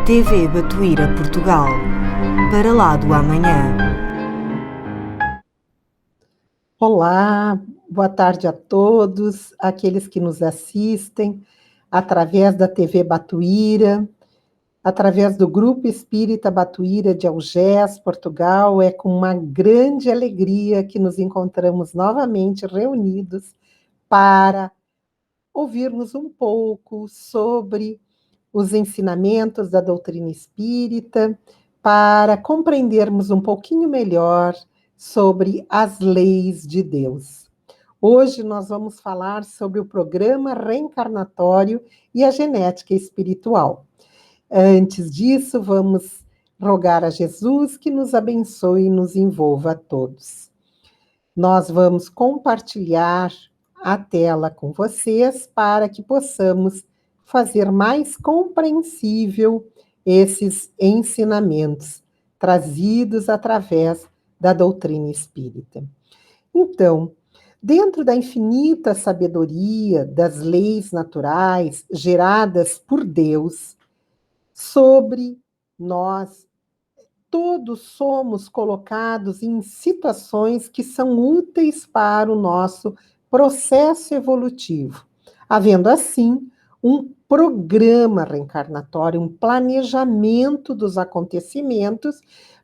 TV Batuíra Portugal, para lá do amanhã. Olá, boa tarde a todos, aqueles que nos assistem através da TV Batuíra, através do Grupo Espírita Batuíra de Algés, Portugal. É com uma grande alegria que nos encontramos novamente reunidos para ouvirmos um pouco sobre os ensinamentos da doutrina espírita, para compreendermos um pouquinho melhor sobre as leis de Deus. Hoje nós vamos falar sobre o programa reencarnatório e a genética espiritual. Antes disso, vamos rogar a Jesus que nos abençoe e nos envolva a todos. Nós vamos compartilhar a tela com vocês para que possamos fazer mais compreensível esses ensinamentos trazidos através da doutrina espírita. Então, dentro da infinita sabedoria das leis naturais geradas por Deus, sobre nós, todos somos colocados em situações que são úteis para o nosso processo evolutivo, havendo assim um programa reencarnatório, um planejamento dos acontecimentos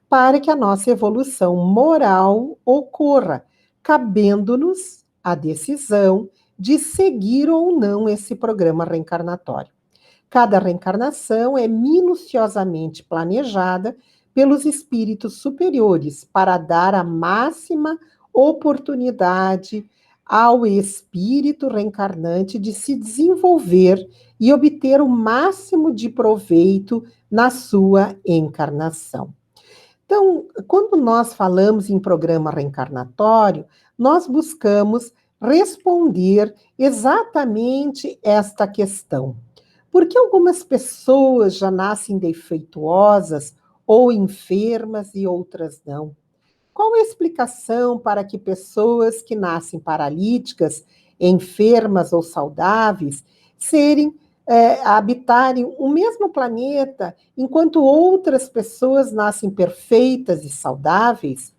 para que a nossa evolução moral ocorra, cabendo-nos a decisão de seguir ou não esse programa reencarnatório. Cada reencarnação é minuciosamente planejada pelos espíritos superiores para dar a máxima oportunidade ao espírito reencarnante de se desenvolver e obter o máximo de proveito na sua encarnação. Então, quando nós falamos em programa reencarnatório, nós buscamos responder exatamente esta questão. Por que algumas pessoas já nascem defeituosas ou enfermas e outras não? Qual a explicação para que pessoas que nascem paralíticas, enfermas ou saudáveis, habitarem o mesmo planeta, enquanto outras pessoas nascem perfeitas e saudáveis?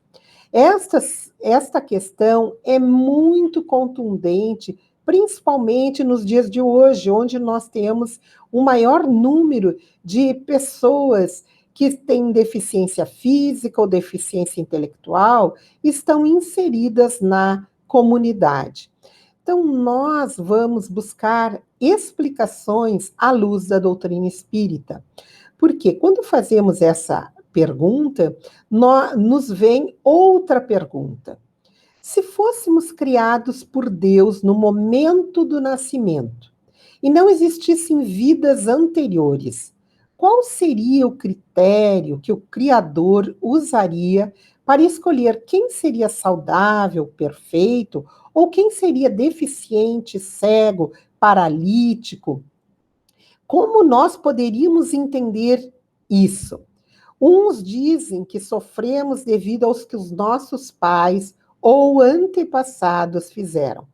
Esta questão é muito contundente, principalmente nos dias de hoje, onde nós temos um maior número de pessoas que têm deficiência física ou deficiência intelectual, estão inseridas na comunidade. Então, nós vamos buscar explicações à luz da doutrina espírita. Porque quando fazemos essa pergunta, nos vem outra pergunta. Se fôssemos criados por Deus no momento do nascimento e não existissem vidas anteriores, qual seria o critério que o Criador usaria para escolher quem seria saudável, perfeito, ou quem seria deficiente, cego, paralítico? Como nós poderíamos entender isso? Uns dizem que sofremos devido aos que os nossos pais ou antepassados fizeram,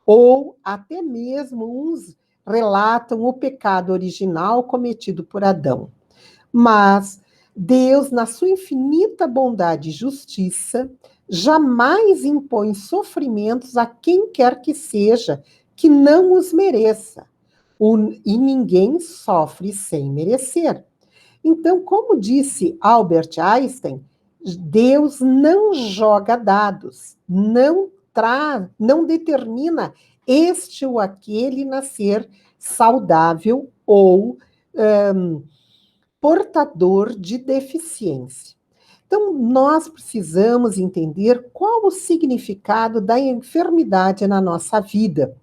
ou até mesmo uns relatam o pecado original cometido por Adão. Mas Deus, na sua infinita bondade e justiça, jamais impõe sofrimentos a quem quer que seja que não os mereça. E ninguém sofre sem merecer. Então, como disse Albert Einstein, Deus não joga dados, não determina este ou aquele nascer saudável ou portador de deficiência. Então, nós precisamos entender qual o significado da enfermidade na nossa vida.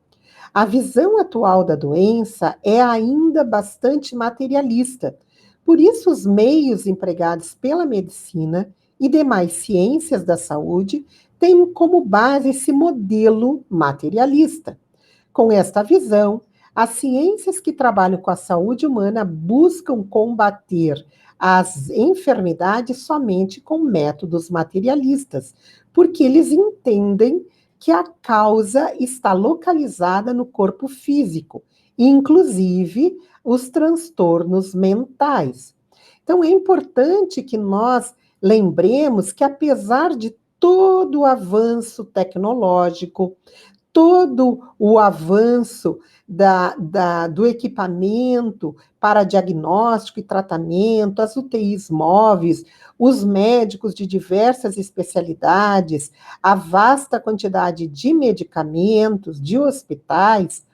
A visão atual da doença é ainda bastante materialista. Por isso, os meios empregados pela medicina e demais ciências da saúde têm como base esse modelo materialista. Com esta visão, as ciências que trabalham com a saúde humana buscam combater as enfermidades somente com métodos materialistas, porque eles entendem que a causa está localizada no corpo físico, inclusive os transtornos mentais. Então, é importante que nós lembremos que, apesar de todo o avanço tecnológico, todo o avanço do equipamento para diagnóstico e tratamento, as UTIs móveis, os médicos de diversas especialidades, a vasta quantidade de medicamentos, de hospitais,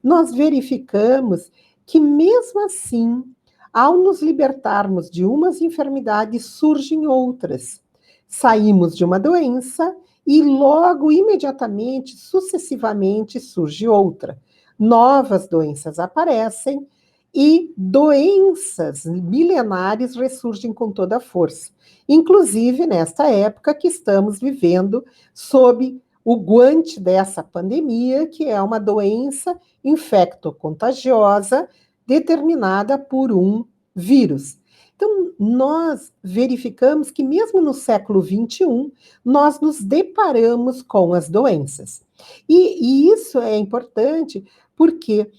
nós verificamos que, mesmo assim, ao nos libertarmos de umas enfermidades, surgem outras. Saímos de uma doença e logo, imediatamente, sucessivamente, surge outra. Novas doenças aparecem e doenças milenares ressurgem com toda a força. Inclusive, nesta época que estamos vivendo sob o guante dessa pandemia, que é uma doença infecto-contagiosa determinada por um vírus. Então, nós verificamos que, mesmo no século XXI, nós nos deparamos com as doenças. E isso é importante porque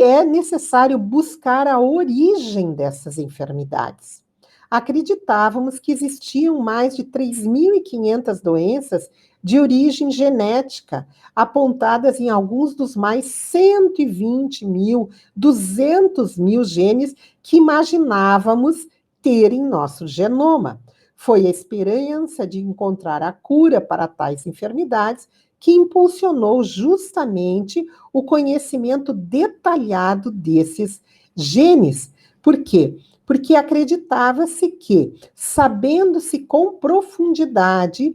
é necessário buscar a origem dessas enfermidades. Acreditávamos que existiam mais de 3.500 doenças de origem genética, apontadas em alguns dos mais 120 mil, 200 mil genes que imaginávamos ter em nosso genoma. Foi a esperança de encontrar a cura para tais enfermidades que impulsionou justamente o conhecimento detalhado desses genes. Por quê? Porque acreditava-se que, sabendo-se com profundidade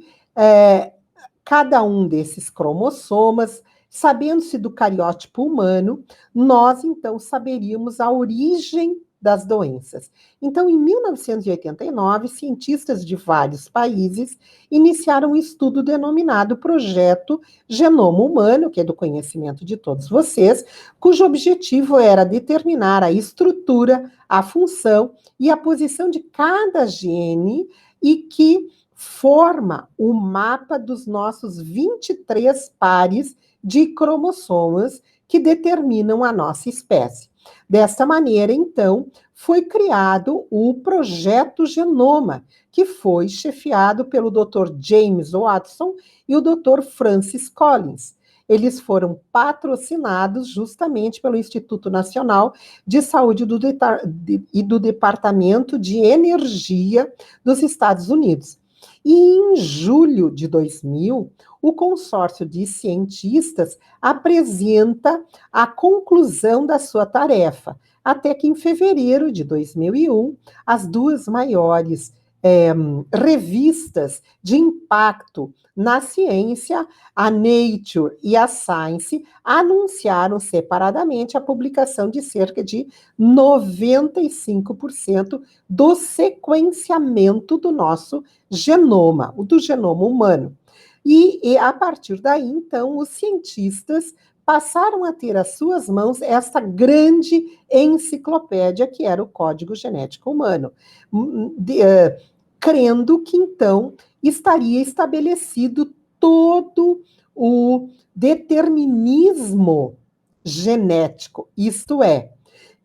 cada um desses cromossomas, sabendo-se do cariótipo humano, nós então saberíamos a origem das doenças. Então, em 1989, cientistas de vários países iniciaram um estudo denominado Projeto Genoma Humano, que é do conhecimento de todos vocês, cujo objetivo era determinar a estrutura, a função e a posição de cada gene e que forma o mapa dos nossos 23 pares de cromossomas que determinam a nossa espécie. Desta maneira, então, foi criado o Projeto Genoma, que foi chefiado pelo Dr. James Watson e o Dr. Francis Collins. Eles foram patrocinados justamente pelo Instituto Nacional de Saúde e do Departamento de Energia dos Estados Unidos. E em julho de 2000, o consórcio de cientistas apresenta a conclusão da sua tarefa, até que em fevereiro de 2001, as duas maiores revistas de impacto na ciência, a Nature e a Science, anunciaram separadamente a publicação de cerca de 95% do sequenciamento do nosso genoma, o do genoma humano. E a partir daí, então, os cientistas passaram a ter às suas mãos essa grande enciclopédia que era o Código Genético Humano, crendo que, então, estaria estabelecido todo o determinismo genético, isto é,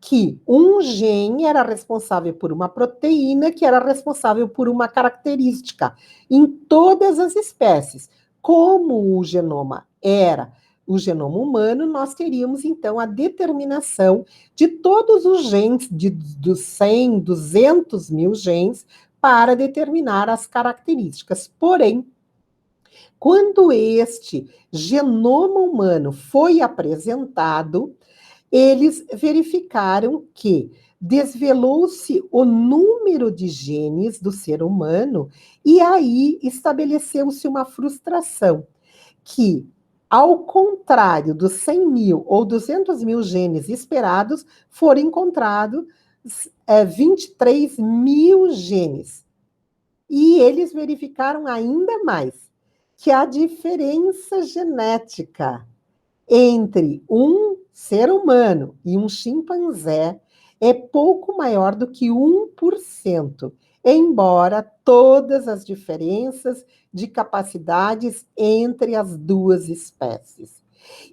que um gene era responsável por uma proteína que era responsável por uma característica em todas as espécies. Como o genoma era o genoma humano, nós teríamos, então, a determinação de todos os genes, dos 100, 200 mil genes, para determinar as características. Porém, quando este genoma humano foi apresentado, eles verificaram que desvelou-se o número de genes do ser humano e aí estabeleceu-se uma frustração, que, ao contrário dos 100 mil ou 200 mil genes esperados, foram encontrados 23 mil genes. E eles verificaram ainda mais que a diferença genética entre um ser humano e um chimpanzé é pouco maior do que 1%, embora todas as diferenças de capacidades entre as duas espécies.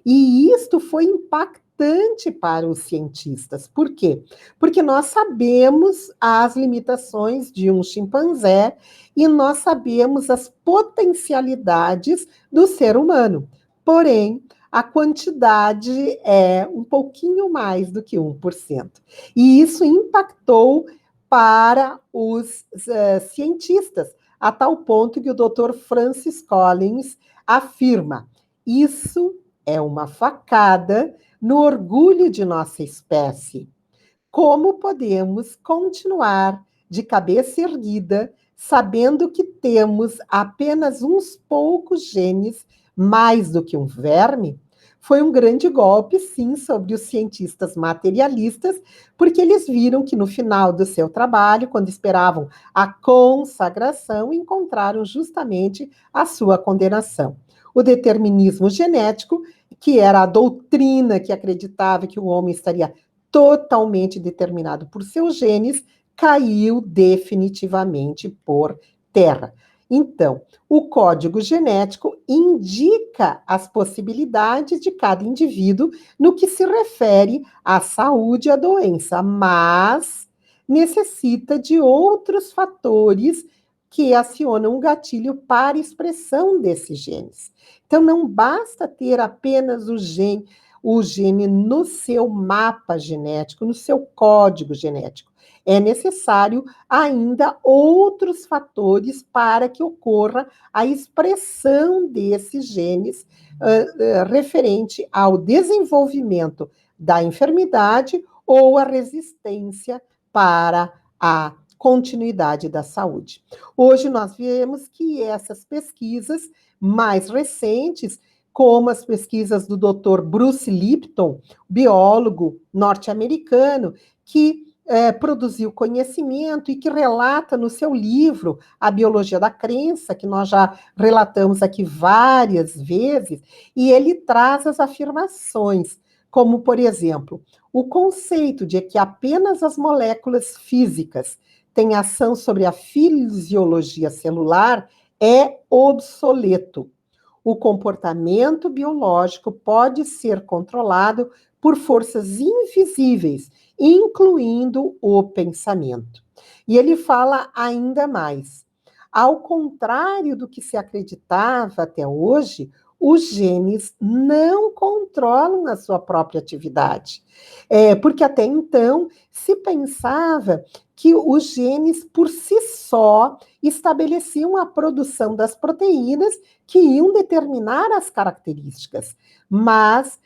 E isto foi impactante importante para os cientistas. Por quê? Porque nós sabemos as limitações de um chimpanzé e nós sabemos as potencialidades do ser humano. Porém, a quantidade é um pouquinho mais do que 1%. E isso impactou para os cientistas, a tal ponto que o Dr. Francis Collins afirma: isso é uma facada no orgulho de nossa espécie. Como podemos continuar de cabeça erguida, sabendo que temos apenas uns poucos genes mais do que um verme? Foi um grande golpe, sim, sobre os cientistas materialistas, porque eles viram que no final do seu trabalho, quando esperavam a consagração, encontraram justamente a sua condenação. O determinismo genético, que era a doutrina que acreditava que o homem estaria totalmente determinado por seus genes, caiu definitivamente por terra. Então, o código genético indica as possibilidades de cada indivíduo no que se refere à saúde e à doença, mas necessita de outros fatores que acionam um gatilho para a expressão desses genes. Então, não basta ter apenas o gene no seu mapa genético, no seu código genético. É necessário ainda outros fatores para que ocorra a expressão desses genes referente ao desenvolvimento da enfermidade ou a resistência para a continuidade da saúde. Hoje nós vemos que essas pesquisas mais recentes, como as pesquisas do Dr. Bruce Lipton, biólogo norte-americano, que produziu conhecimento e que relata no seu livro A Biologia da Crença, que nós já relatamos aqui várias vezes, e ele traz as afirmações, como, por exemplo, o conceito de que apenas as moléculas físicas têm ação sobre a fisiologia celular é obsoleto. O comportamento biológico pode ser controlado por forças invisíveis, incluindo o pensamento. E ele fala ainda mais. Ao contrário do que se acreditava até hoje, os genes não controlam a sua própria atividade. Porque até então se pensava que os genes, por si só, estabeleciam a produção das proteínas que iam determinar as características. Mas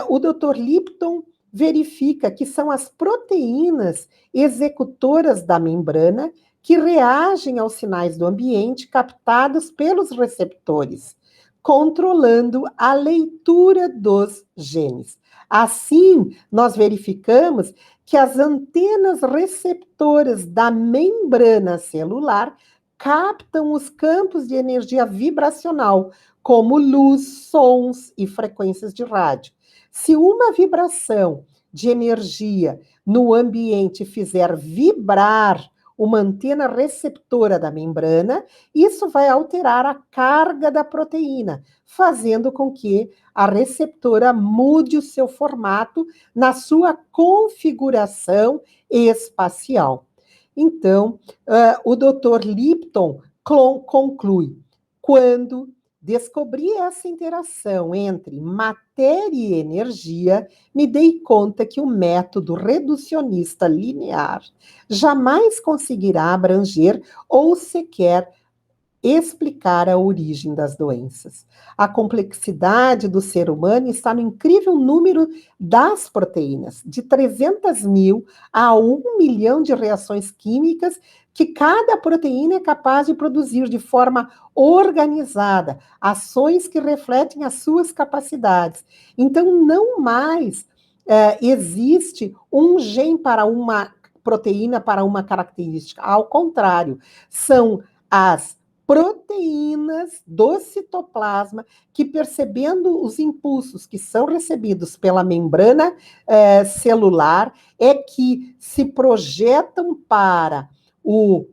o Dr. Lipton verifica que são as proteínas executoras da membrana que reagem aos sinais do ambiente captados pelos receptores, controlando a leitura dos genes. Assim, nós verificamos que as antenas receptoras da membrana celular captam os campos de energia vibracional, como luz, sons e frequências de rádio. Se uma vibração de energia no ambiente fizer vibrar uma antena receptora da membrana, isso vai alterar a carga da proteína, fazendo com que a receptora mude o seu formato na sua configuração espacial. Então, o Dr. Lipton conclui: quando descobri essa interação entre matéria e energia, me dei conta que o método reducionista linear jamais conseguirá abranger ou sequer explicar a origem das doenças. A complexidade do ser humano está no incrível número das proteínas, de 300 mil a 1 milhão de reações químicas que cada proteína é capaz de produzir de forma organizada, ações que refletem as suas capacidades. Então, não mais existe um gene para uma proteína, para uma característica. Ao contrário, são as proteínas do citoplasma que, percebendo os impulsos que são recebidos pela membrana celular, é que se projetam para o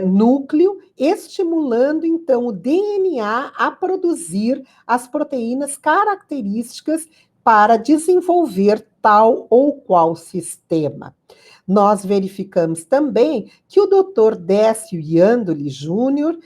núcleo, estimulando então o DNA a produzir as proteínas características para desenvolver tal ou qual sistema. Nós verificamos também que o Dr. Décio Iandoli Júnior,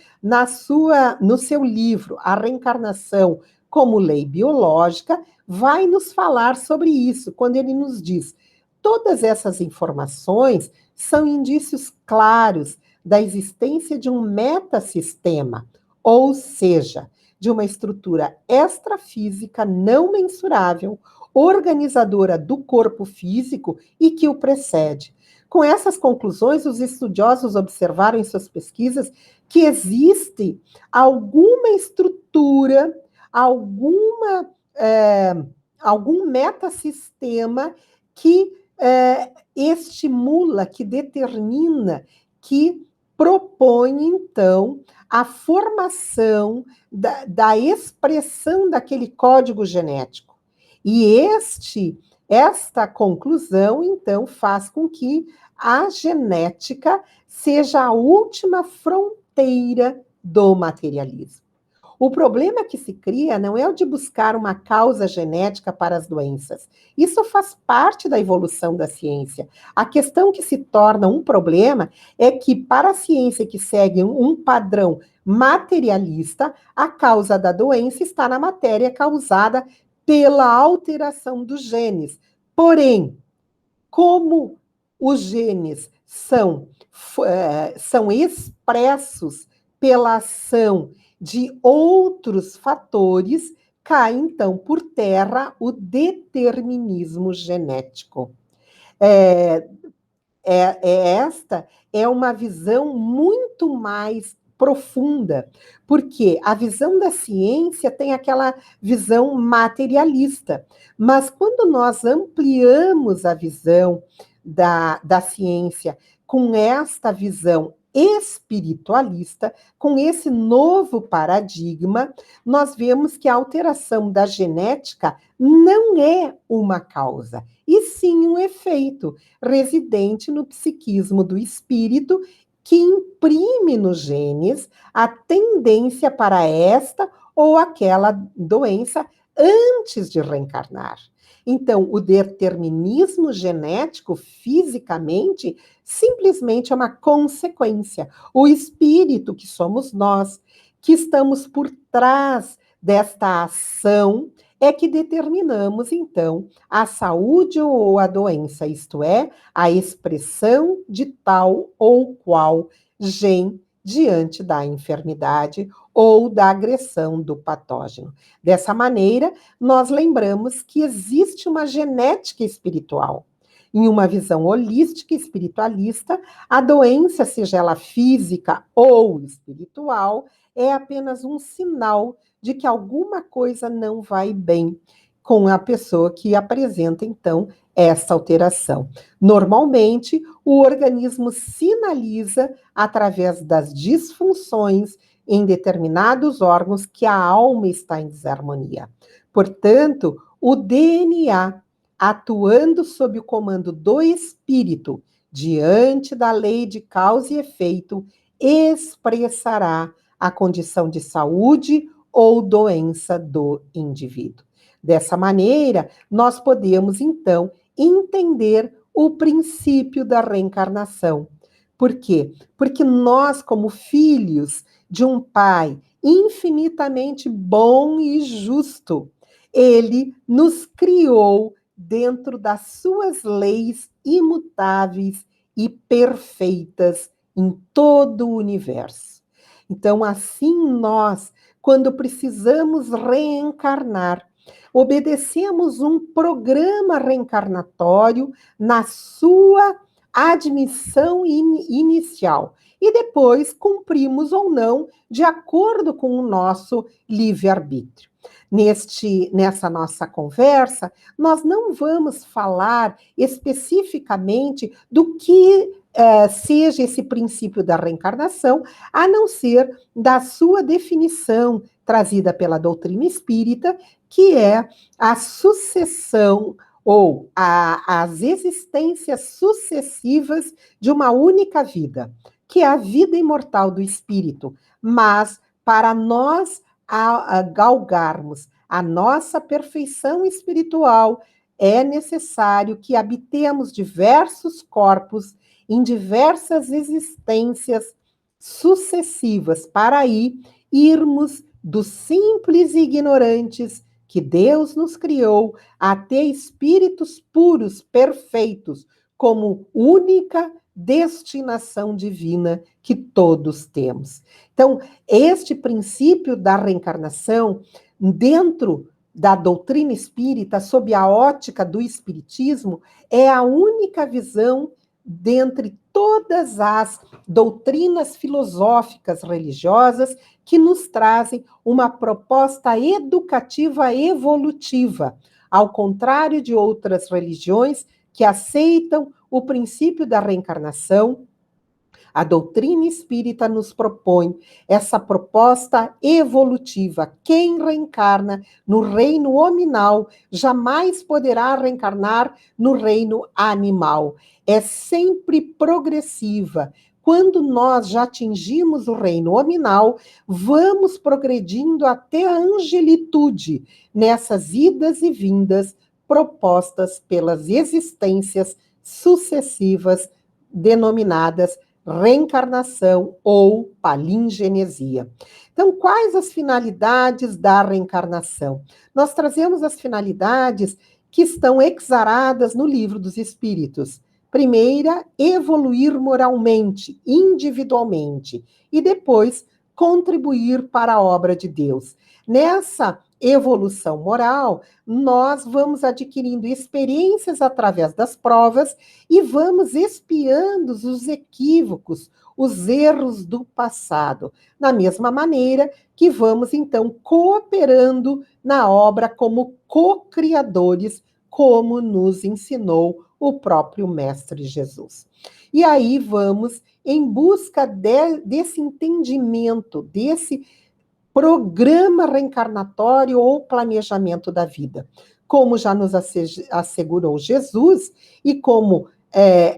no seu livro A Reencarnação como Lei Biológica, vai nos falar sobre isso, quando ele nos diz: todas essas informações são indícios claros da existência de um metasistema, ou seja, de uma estrutura extrafísica não mensurável, organizadora do corpo físico e que o precede. Com essas conclusões, os estudiosos observaram em suas pesquisas que existe alguma estrutura, algum metasistema que estimula, que determina, que propõe, então, a formação da expressão daquele código genético. E esta conclusão, então, faz com que a genética seja a última fronteira do materialismo. O problema que se cria não é o de buscar uma causa genética para as doenças. Isso faz parte da evolução da ciência. A questão que se torna um problema é que, para a ciência que segue um padrão materialista, a causa da doença está na matéria causada pela alteração dos genes. Porém, como os genes são expressos pela ação de outros fatores, cai então por terra o determinismo genético. Esta é uma visão muito mais profunda, porque a visão da ciência tem aquela visão materialista, mas quando nós ampliamos a visão da ciência com esta visão espiritualista, com esse novo paradigma, nós vemos que a alteração da genética não é uma causa, e sim um efeito residente no psiquismo do espírito, que imprime nos genes a tendência para esta ou aquela doença antes de reencarnar. Então, o determinismo genético, fisicamente, simplesmente é uma consequência. O espírito, que somos nós, que estamos por trás desta ação, é que determinamos, então, a saúde ou a doença, isto é, a expressão de tal ou qual gene diante da enfermidade ou da agressão do patógeno. Dessa maneira, nós lembramos que existe uma genética espiritual. Em uma visão holística e espiritualista, a doença, seja ela física ou espiritual, é apenas um sinal de que alguma coisa não vai bem com a pessoa que apresenta, então, essa alteração. Normalmente, o organismo sinaliza, através das disfunções em determinados órgãos, que a alma está em desarmonia. Portanto, o DNA, atuando sob o comando do espírito, diante da lei de causa e efeito, expressará a condição de saúde ou doença do indivíduo. Dessa maneira, nós podemos, então, entender o princípio da reencarnação. Por quê? Porque nós, como filhos de um Pai infinitamente bom e justo, ele nos criou dentro das suas leis imutáveis e perfeitas em todo o universo. Então, assim nós, quando precisamos reencarnar, obedecemos um programa reencarnatório na sua admissão inicial e depois cumprimos ou não de acordo com o nosso livre-arbítrio. Nessa nossa conversa, nós não vamos falar especificamente do que seja esse princípio da reencarnação, a não ser da sua definição trazida pela doutrina espírita, que é a sucessão ou as existências sucessivas de uma única vida, que é a vida imortal do espírito. Mas, para nós galgarmos a nossa perfeição espiritual, é necessário que habitemos diversos corpos em diversas existências sucessivas, para aí irmos dos simples e ignorantes que Deus nos criou a ter espíritos puros, perfeitos, como única destinação divina que todos temos. Então, este princípio da reencarnação, dentro da doutrina espírita, sob a ótica do espiritismo, é a única visão dentre todas as doutrinas filosóficas religiosas que nos trazem uma proposta educativa evolutiva, ao contrário de outras religiões que aceitam o princípio da reencarnação. A doutrina espírita nos propõe essa proposta evolutiva. Quem reencarna no reino hominal jamais poderá reencarnar no reino animal. É sempre progressiva. Quando nós já atingimos o reino hominal, vamos progredindo até a angelitude nessas idas e vindas propostas pelas existências sucessivas denominadas reencarnação ou palingenesia. Então, quais as finalidades da reencarnação? Nós trazemos as finalidades que estão exaradas no Livro dos Espíritos. Primeira, evoluir moralmente, individualmente, e depois contribuir para a obra de Deus. Nessa evolução moral, nós vamos adquirindo experiências através das provas e vamos expiando os equívocos, os erros do passado, da mesma maneira que vamos, então, cooperando na obra como co-criadores, como nos ensinou o próprio Mestre Jesus. E aí vamos em busca desse entendimento, desse programa reencarnatório ou planejamento da vida. Como já nos assegurou Jesus e como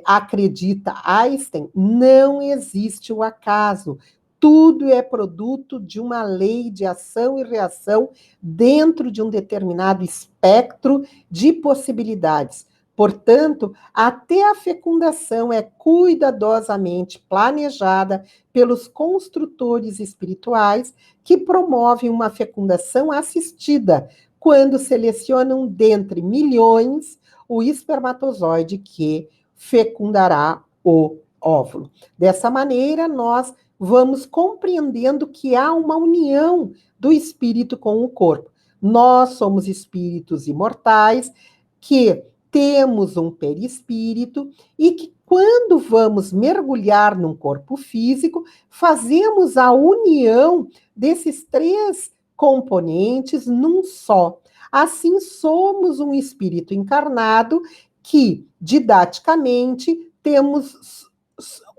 acredita Einstein, não existe o acaso. Tudo é produto de uma lei de ação e reação dentro de um determinado espectro de possibilidades. Portanto, até a fecundação é cuidadosamente planejada pelos construtores espirituais que promovem uma fecundação assistida, quando selecionam dentre milhões o espermatozoide que fecundará o óvulo. Dessa maneira, nós vamos compreendendo que há uma união do espírito com o corpo. Nós somos espíritos imortais que temos um perispírito e que, quando vamos mergulhar num corpo físico, fazemos a união desses três componentes num só. Assim, somos um espírito encarnado que, didaticamente, temos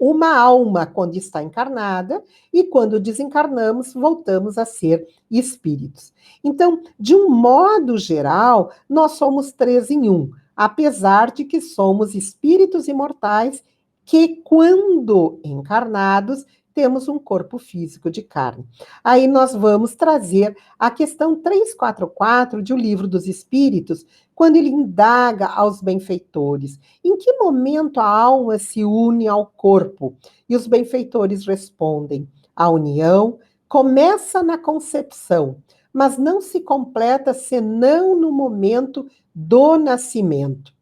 uma alma quando está encarnada e, quando desencarnamos, voltamos a ser espíritos. Então, de um modo geral, nós somos três em um, apesar de que somos espíritos imortais que, quando encarnados, temos um corpo físico de carne. Aí nós vamos trazer a questão 344 de O Livro dos Espíritos, quando ele indaga aos benfeitores: em que momento a alma se une ao corpo? E os benfeitores respondem: a união começa na concepção, mas não se completa senão no momento do nascimento.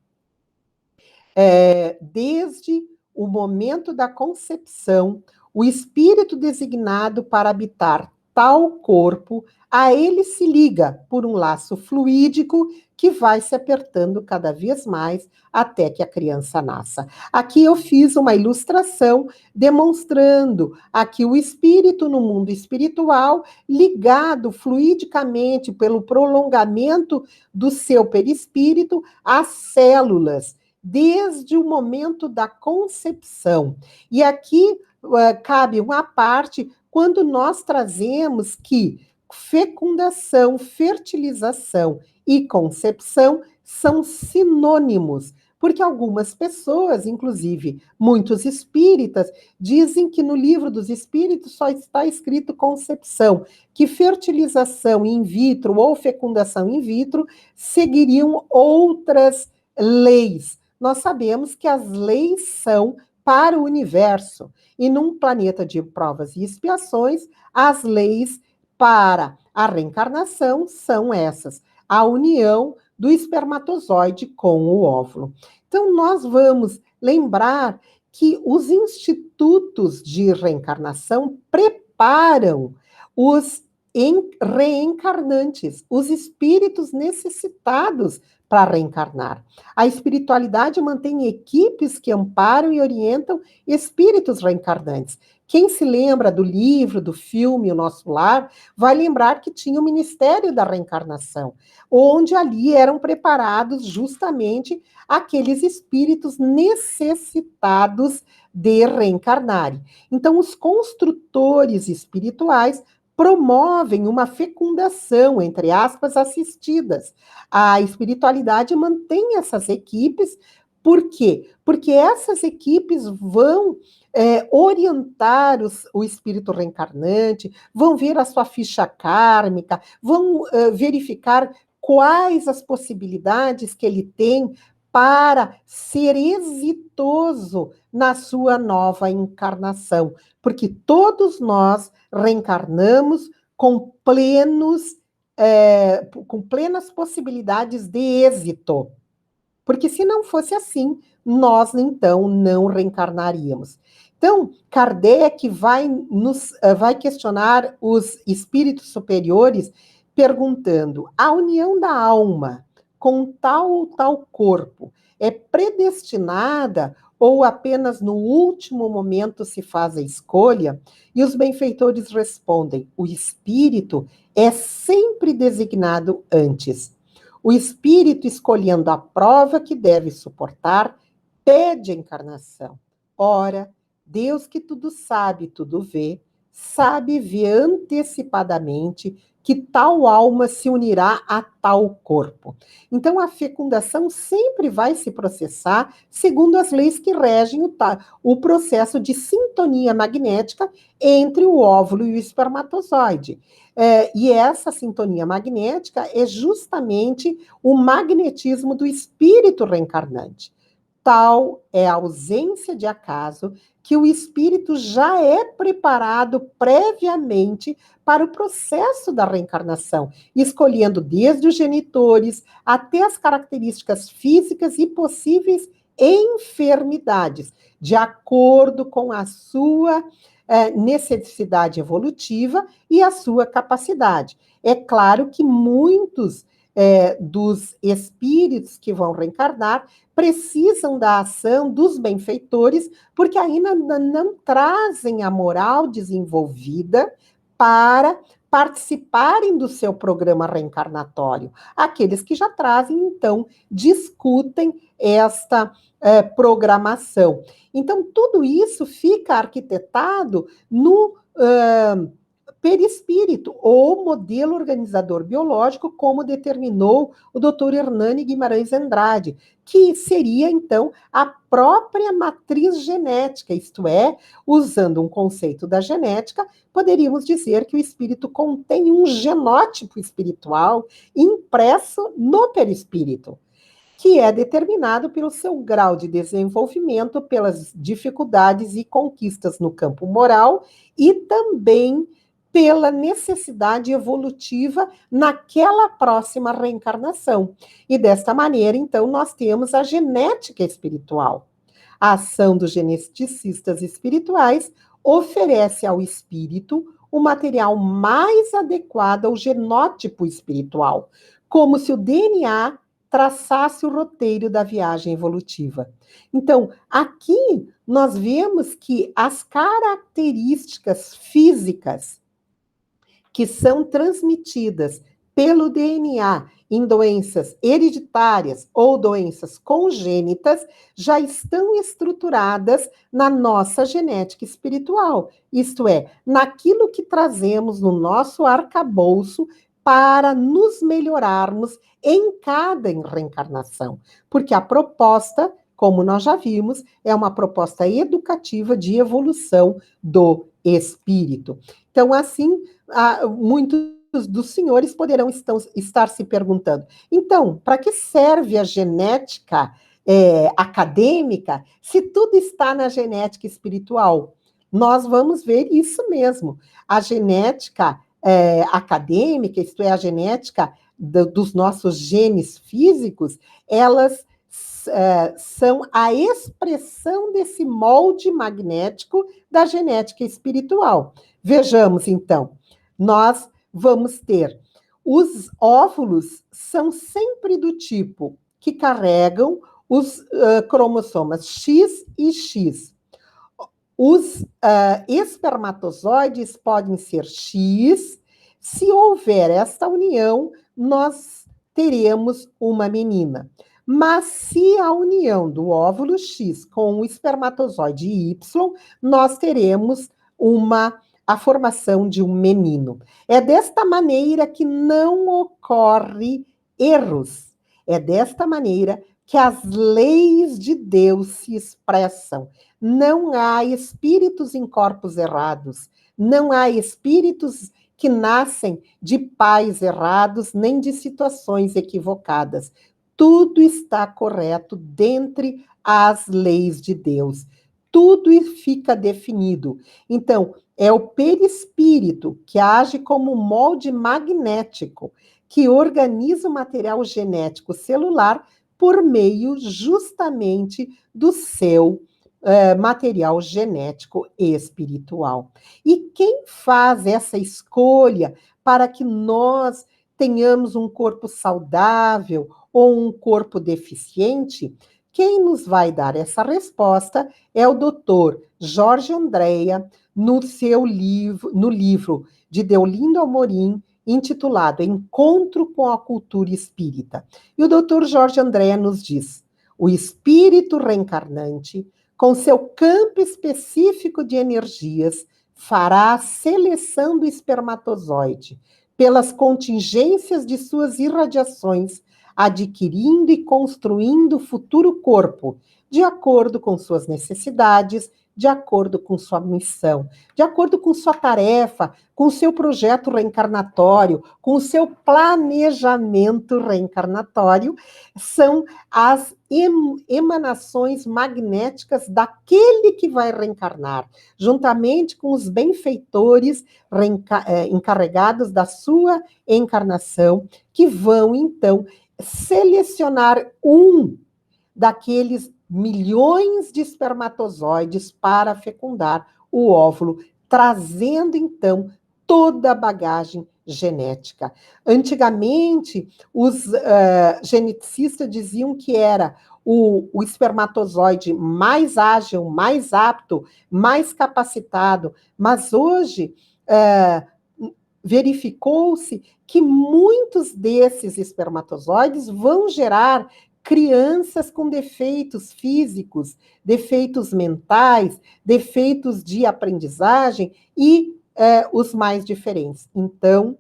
Desde o momento da concepção, o espírito designado para habitar tal corpo, a ele se liga por um laço fluídico que vai se apertando cada vez mais até que a criança nasça. Aqui eu fiz uma ilustração demonstrando aqui o espírito no mundo espiritual ligado fluidicamente pelo prolongamento do seu perispírito às células, desde o momento da concepção. E aqui cabe uma parte quando nós trazemos que fecundação, fertilização e concepção são sinônimos, Porque algumas pessoas, inclusive muitos espíritas, dizem que no livro dos espíritos só está escrito concepção, que fertilização in vitro ou fecundação in vitro seguiriam outras leis. Nós sabemos que as leis são para o universo, e num planeta de provas e expiações, as leis para a reencarnação são essas: a união do espermatozoide com o óvulo. Então, nós vamos lembrar que os institutos de reencarnação preparam os reencarnantes, os espíritos necessitados para reencarnar. A espiritualidade mantém equipes que amparam e orientam espíritos reencarnantes. Quem se lembra do livro, do filme O Nosso Lar, vai lembrar que tinha o Ministério da Reencarnação, onde ali eram preparados justamente aqueles espíritos necessitados de reencarnarem. Então, os construtores espirituais promovem uma fecundação, entre aspas, assistidas. A espiritualidade mantém essas equipes, por quê? Porque essas equipes vão orientar o espírito reencarnante, vão ver a sua ficha kármica, vão verificar quais as possibilidades que ele tem para ser exitoso na sua nova encarnação, porque todos nós reencarnamos com plenas possibilidades de êxito. Porque se não fosse assim, nós então não reencarnaríamos. Então, Kardec vai questionar os espíritos superiores perguntando: a união da alma com tal ou tal corpo é predestinada ou apenas no último momento se faz a escolha? E os benfeitores respondem: o espírito é sempre designado antes. O espírito, escolhendo a prova que deve suportar, pede a encarnação. Ora, Deus que tudo sabe, tudo vê, sabe ver antecipadamente que tal alma se unirá a tal corpo. Então, a fecundação sempre vai se processar segundo as leis que regem o processo de sintonia magnética entre o óvulo e o espermatozoide. E essa sintonia magnética é justamente o magnetismo do espírito reencarnante. Tal é a ausência de acaso que o espírito já é preparado previamente para o processo da reencarnação, escolhendo desde os genitores até as características físicas e possíveis enfermidades, de acordo com a sua necessidade evolutiva e a sua capacidade. É claro que muitos dos espíritos que vão reencarnar precisam da ação dos benfeitores, porque ainda não trazem a moral desenvolvida para participarem do seu programa reencarnatório. Aqueles que já trazem, então, discutem esta programação. Então, tudo isso fica arquitetado no perispírito, ou modelo organizador biológico, como determinou o Dr. Hernani Guimarães Andrade, que seria, então, a própria matriz genética, isto é, usando um conceito da genética, poderíamos dizer que o espírito contém um genótipo espiritual impresso no perispírito, que é determinado pelo seu grau de desenvolvimento, pelas dificuldades e conquistas no campo moral e também pela necessidade evolutiva naquela próxima reencarnação. E desta maneira, então, nós temos a genética espiritual. A ação dos geneticistas espirituais oferece ao espírito o material mais adequado ao genótipo espiritual, como se o DNA traçasse o roteiro da viagem evolutiva. Então, aqui nós vemos que as características físicas que são transmitidas pelo DNA em doenças hereditárias ou doenças congênitas já estão estruturadas na nossa genética espiritual, isto é, naquilo que trazemos no nosso arcabouço para nos melhorarmos em cada reencarnação, porque a proposta, como nós já vimos, é uma proposta educativa de evolução do espírito. Então, assim, muitos dos senhores poderão estar se perguntando, então, para que serve a genética acadêmica se tudo está na genética espiritual? Nós vamos ver isso mesmo. A genética acadêmica, isto é, a genética dos nossos genes físicos, elas são a expressão desse molde magnético da genética espiritual. Vejamos, então, nós vamos ter os óvulos são sempre do tipo que carregam os cromossomas X e X. Os espermatozoides podem ser X. Se houver esta união, nós teremos uma menina. Mas se a união do óvulo X com o espermatozoide Y, nós teremos a formação de um menino. É desta maneira que não ocorre erros. É desta maneira que as leis de Deus se expressam. Não há espíritos em corpos errados, não há espíritos que nascem de pais errados, nem de situações equivocadas. Tudo está correto dentre as leis de Deus. Tudo fica definido. Então, é o perispírito que age como molde magnético, que organiza o material genético celular por meio justamente do seu material genético e espiritual. E quem faz essa escolha para que nós tenhamos um corpo saudável ou um corpo deficiente? Quem nos vai dar essa resposta é o doutor Jorge Andréa, no livro de Deolindo Amorim, intitulado Encontro com a Cultura Espírita. E o doutor Jorge Andréa nos diz: o espírito reencarnante, com seu campo específico de energias, fará a seleção do espermatozoide pelas contingências de suas irradiações, adquirindo e construindo o futuro corpo, de acordo com suas necessidades, de acordo com sua missão, de acordo com sua tarefa, com seu projeto reencarnatório, com o seu planejamento reencarnatório, são as emanações magnéticas daquele que vai reencarnar, juntamente com os benfeitores encarregados da sua encarnação, que vão, então, selecionar um daqueles milhões de espermatozoides para fecundar o óvulo, trazendo, então, toda a bagagem genética. Antigamente, os geneticistas diziam que era o espermatozoide mais ágil, mais apto, mais capacitado, mas hoje verificou-se que muitos desses espermatozoides vão gerar crianças com defeitos físicos, defeitos mentais, defeitos de aprendizagem e os mais diferentes. Então,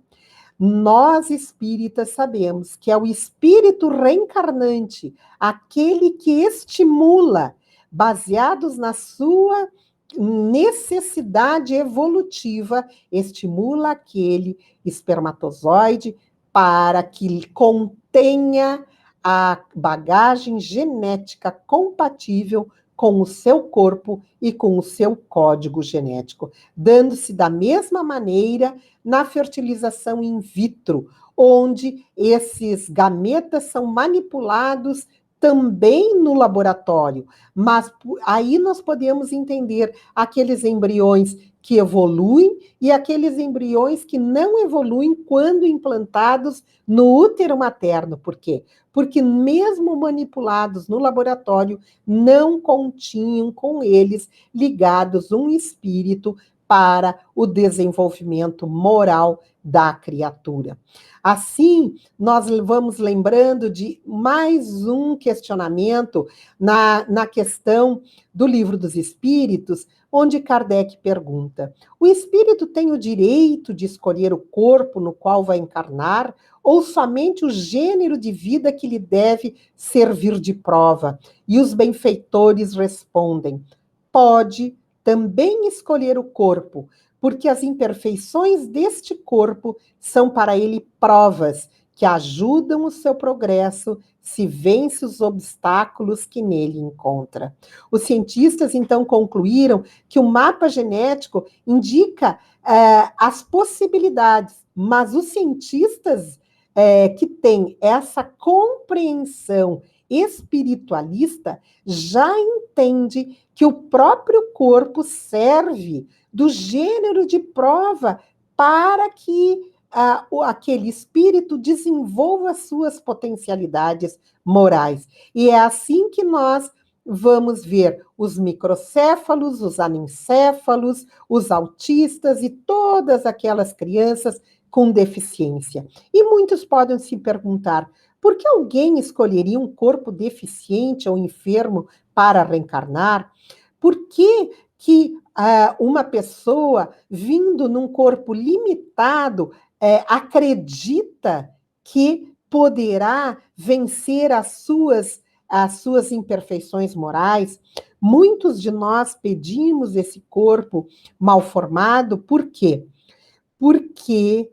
nós espíritas sabemos que é o espírito reencarnante, aquele que estimula, baseados na sua necessidade evolutiva, estimula aquele espermatozoide para que contenha a bagagem genética compatível com o seu corpo e com o seu código genético, dando-se da mesma maneira na fertilização in vitro, onde esses gametas são manipulados também no laboratório, mas aí nós podemos entender aqueles embriões que evoluem e aqueles embriões que não evoluem quando implantados no útero materno. Por quê? Porque mesmo manipulados no laboratório, não continham com eles ligados um espírito para o desenvolvimento moral da criatura. Assim, nós vamos lembrando de mais um questionamento na questão do Livro dos Espíritos, onde Kardec pergunta: o espírito tem o direito de escolher o corpo no qual vai encarnar, ou somente o gênero de vida que lhe deve servir de prova? E os benfeitores respondem: pode também escolher o corpo, porque as imperfeições deste corpo são para ele provas que ajudam o seu progresso se vence os obstáculos que nele encontra. Os cientistas, então, concluíram que o mapa genético indica as possibilidades, mas os cientistas que têm essa compreensão espiritualista já entende que o próprio corpo serve do gênero de prova para que aquele espírito desenvolva suas potencialidades morais. E é assim que nós vamos ver os microcéfalos, os anencéfalos, os autistas e todas aquelas crianças com deficiência. E muitos podem se perguntar: por que alguém escolheria um corpo deficiente ou enfermo para reencarnar? Por que uma pessoa vindo num corpo limitado acredita que poderá vencer as suas imperfeições morais? Muitos de nós pedimos esse corpo mal formado, por quê? Porque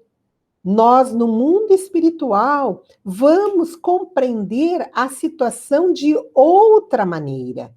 nós, no mundo espiritual, vamos compreender a situação de outra maneira.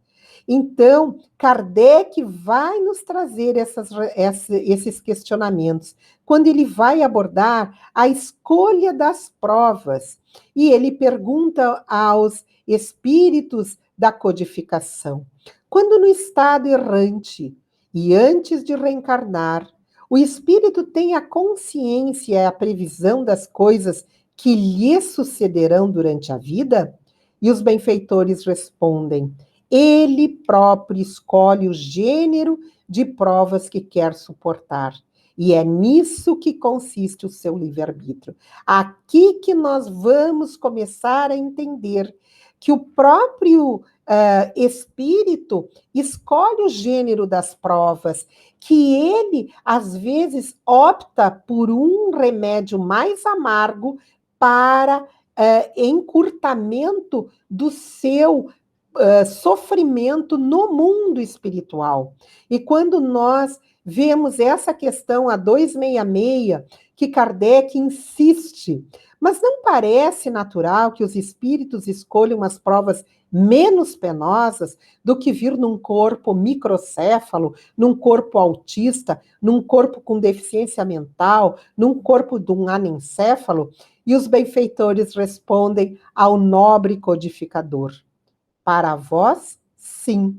Então, Kardec vai nos trazer esses questionamentos, quando ele vai abordar a escolha das provas. E ele pergunta aos espíritos da codificação: quando no estado errante e antes de reencarnar, o espírito tem a consciência e a previsão das coisas que lhe sucederão durante a vida? E os benfeitores respondem: ele próprio escolhe o gênero de provas que quer suportar. E é nisso que consiste o seu livre-arbítrio. Aqui que nós vamos começar a entender que o próprio espírito escolhe o gênero das provas, que ele, às vezes, opta por um remédio mais amargo para encurtamento do seu sofrimento no mundo espiritual. E quando nós vemos essa questão, a 266, que Kardec insiste, mas não parece natural que os espíritos escolham as provas menos penosas do que vir num corpo microcéfalo, num corpo autista, num corpo com deficiência mental, num corpo de um anencéfalo? E os benfeitores respondem ao nobre codificador: para vós, sim.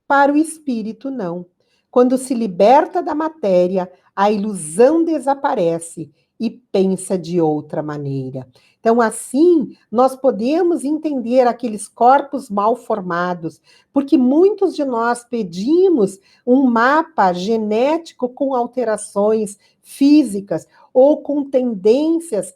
Para o espírito, não. Quando se liberta da matéria, a ilusão desaparece e pensa de outra maneira. Então, assim, nós podemos entender aqueles corpos mal formados, porque muitos de nós pedimos um mapa genético com alterações físicas ou com tendências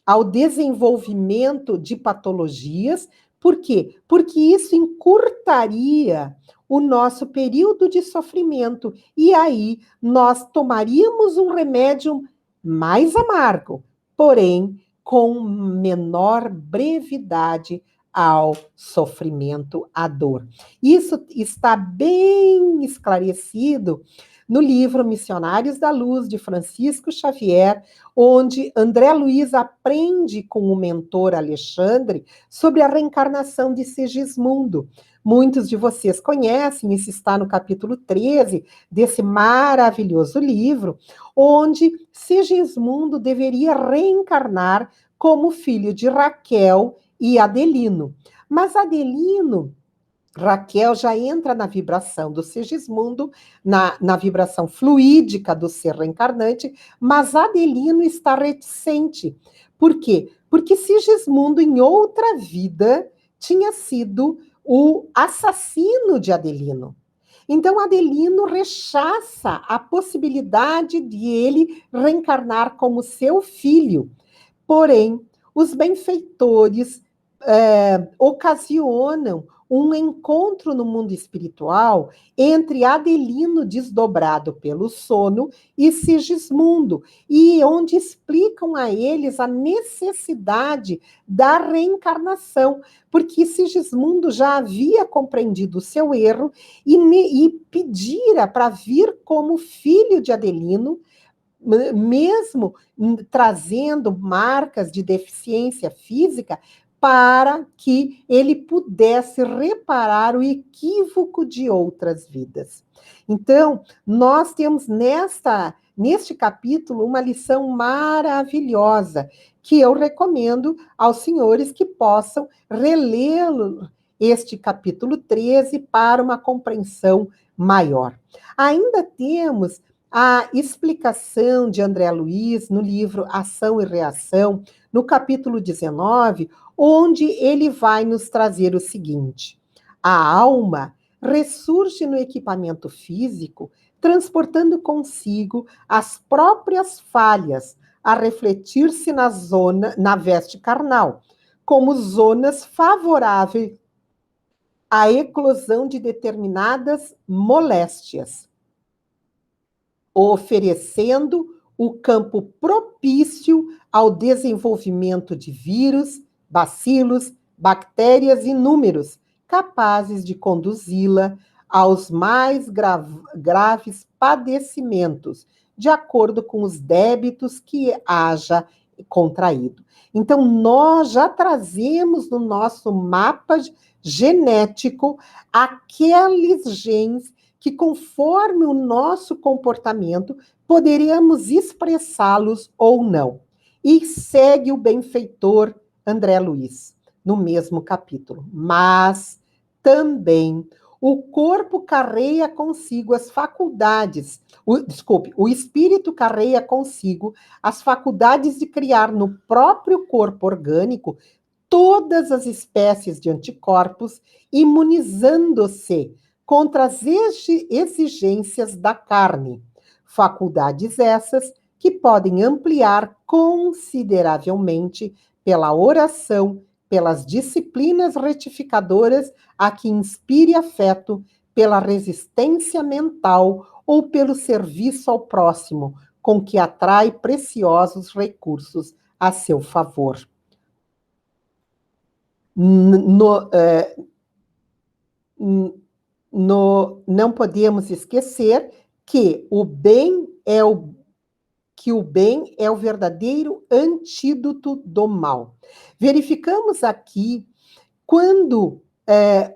ao desenvolvimento de patologias. Por quê? Porque isso encurtaria o nosso período de sofrimento, e aí nós tomaríamos um remédio mais amargo, porém com menor brevidade ao sofrimento, à dor. Isso está bem esclarecido no livro Missionários da Luz, de Francisco Xavier, onde André Luiz aprende com o mentor Alexandre sobre a reencarnação de Segismundo. Muitos de vocês conhecem, isso está no capítulo 13 desse maravilhoso livro, onde Segismundo deveria reencarnar como filho de Raquel e Adelino. Mas Raquel já entra na vibração do Segismundo, na vibração fluídica do ser reencarnante, mas Adelino está reticente. Por quê? Porque Segismundo, em outra vida, tinha sido o assassino de Adelino. Então, Adelino rechaça a possibilidade de ele reencarnar como seu filho. Porém, os benfeitores ocasionam um encontro no mundo espiritual entre Adelino desdobrado pelo sono e Sigismundo, e onde explicam a eles a necessidade da reencarnação, porque Sigismundo já havia compreendido o seu erro e pedira para vir como filho de Adelino, mesmo trazendo marcas de deficiência física, para que ele pudesse reparar o equívoco de outras vidas. Então, nós temos neste capítulo uma lição maravilhosa, que eu recomendo aos senhores que possam relê-lo, este capítulo 13, para uma compreensão maior. Ainda temos a explicação de André Luiz no livro Ação e Reação, no capítulo 19, onde ele vai nos trazer o seguinte: a alma ressurge no equipamento físico, transportando consigo as próprias falhas a refletir-se na veste carnal, como zonas favoráveis à eclosão de determinadas moléstias, oferecendo o campo propício ao desenvolvimento de vírus, bacilos, bactérias inúmeros, capazes de conduzi-la aos mais graves padecimentos, de acordo com os débitos que haja contraído. Então, nós já trazemos no nosso mapa genético aqueles genes que, conforme o nosso comportamento, poderíamos expressá-los ou não. E segue o benfeitor André Luiz, no mesmo capítulo. Mas também o corpo carrega consigo as faculdades, o espírito carrega consigo as faculdades de criar no próprio corpo orgânico todas as espécies de anticorpos, imunizando-se contra as exigências da carne. Faculdades essas que podem ampliar consideravelmente pela oração, pelas disciplinas retificadoras a que inspire afeto, pela resistência mental ou pelo serviço ao próximo, com que atrai preciosos recursos a seu favor. Não podemos esquecer que o bem é o verdadeiro antídoto do mal. Verificamos aqui, quando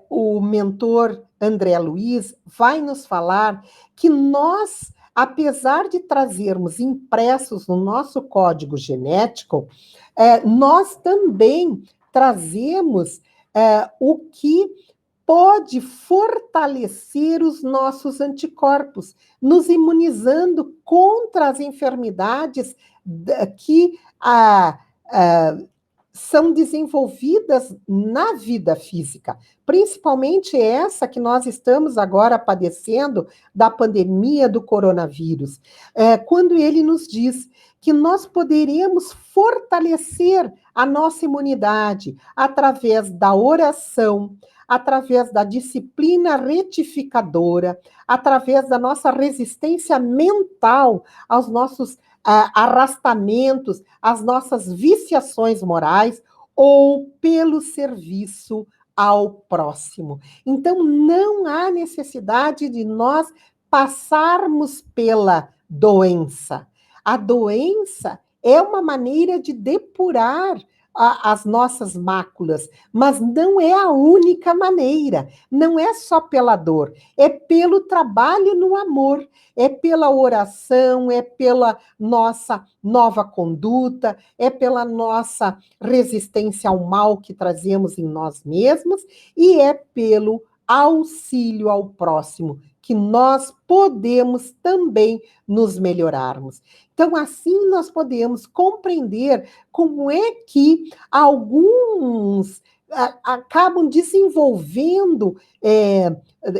o mentor André Luiz vai nos falar que nós, apesar de trazermos impressos no nosso código genético, nós também trazemos o que pode fortalecer os nossos anticorpos, nos imunizando contra as enfermidades que são desenvolvidas na vida física, principalmente essa que nós estamos agora padecendo da pandemia do coronavírus, quando ele nos diz que nós poderemos fortalecer a nossa imunidade através da oração, através da disciplina retificadora, através da nossa resistência mental aos nossos arrastamentos, às nossas viciações morais, ou pelo serviço ao próximo. Então, não há necessidade de nós passarmos pela doença. A doença é uma maneira de depurar as nossas máculas, mas não é a única maneira, não é só pela dor, é pelo trabalho no amor, é pela oração, é pela nossa nova conduta, é pela nossa resistência ao mal que trazemos em nós mesmos e é pelo auxílio ao próximo que nós podemos também nos melhorarmos. Então, assim nós podemos compreender como é que alguns acabam desenvolvendo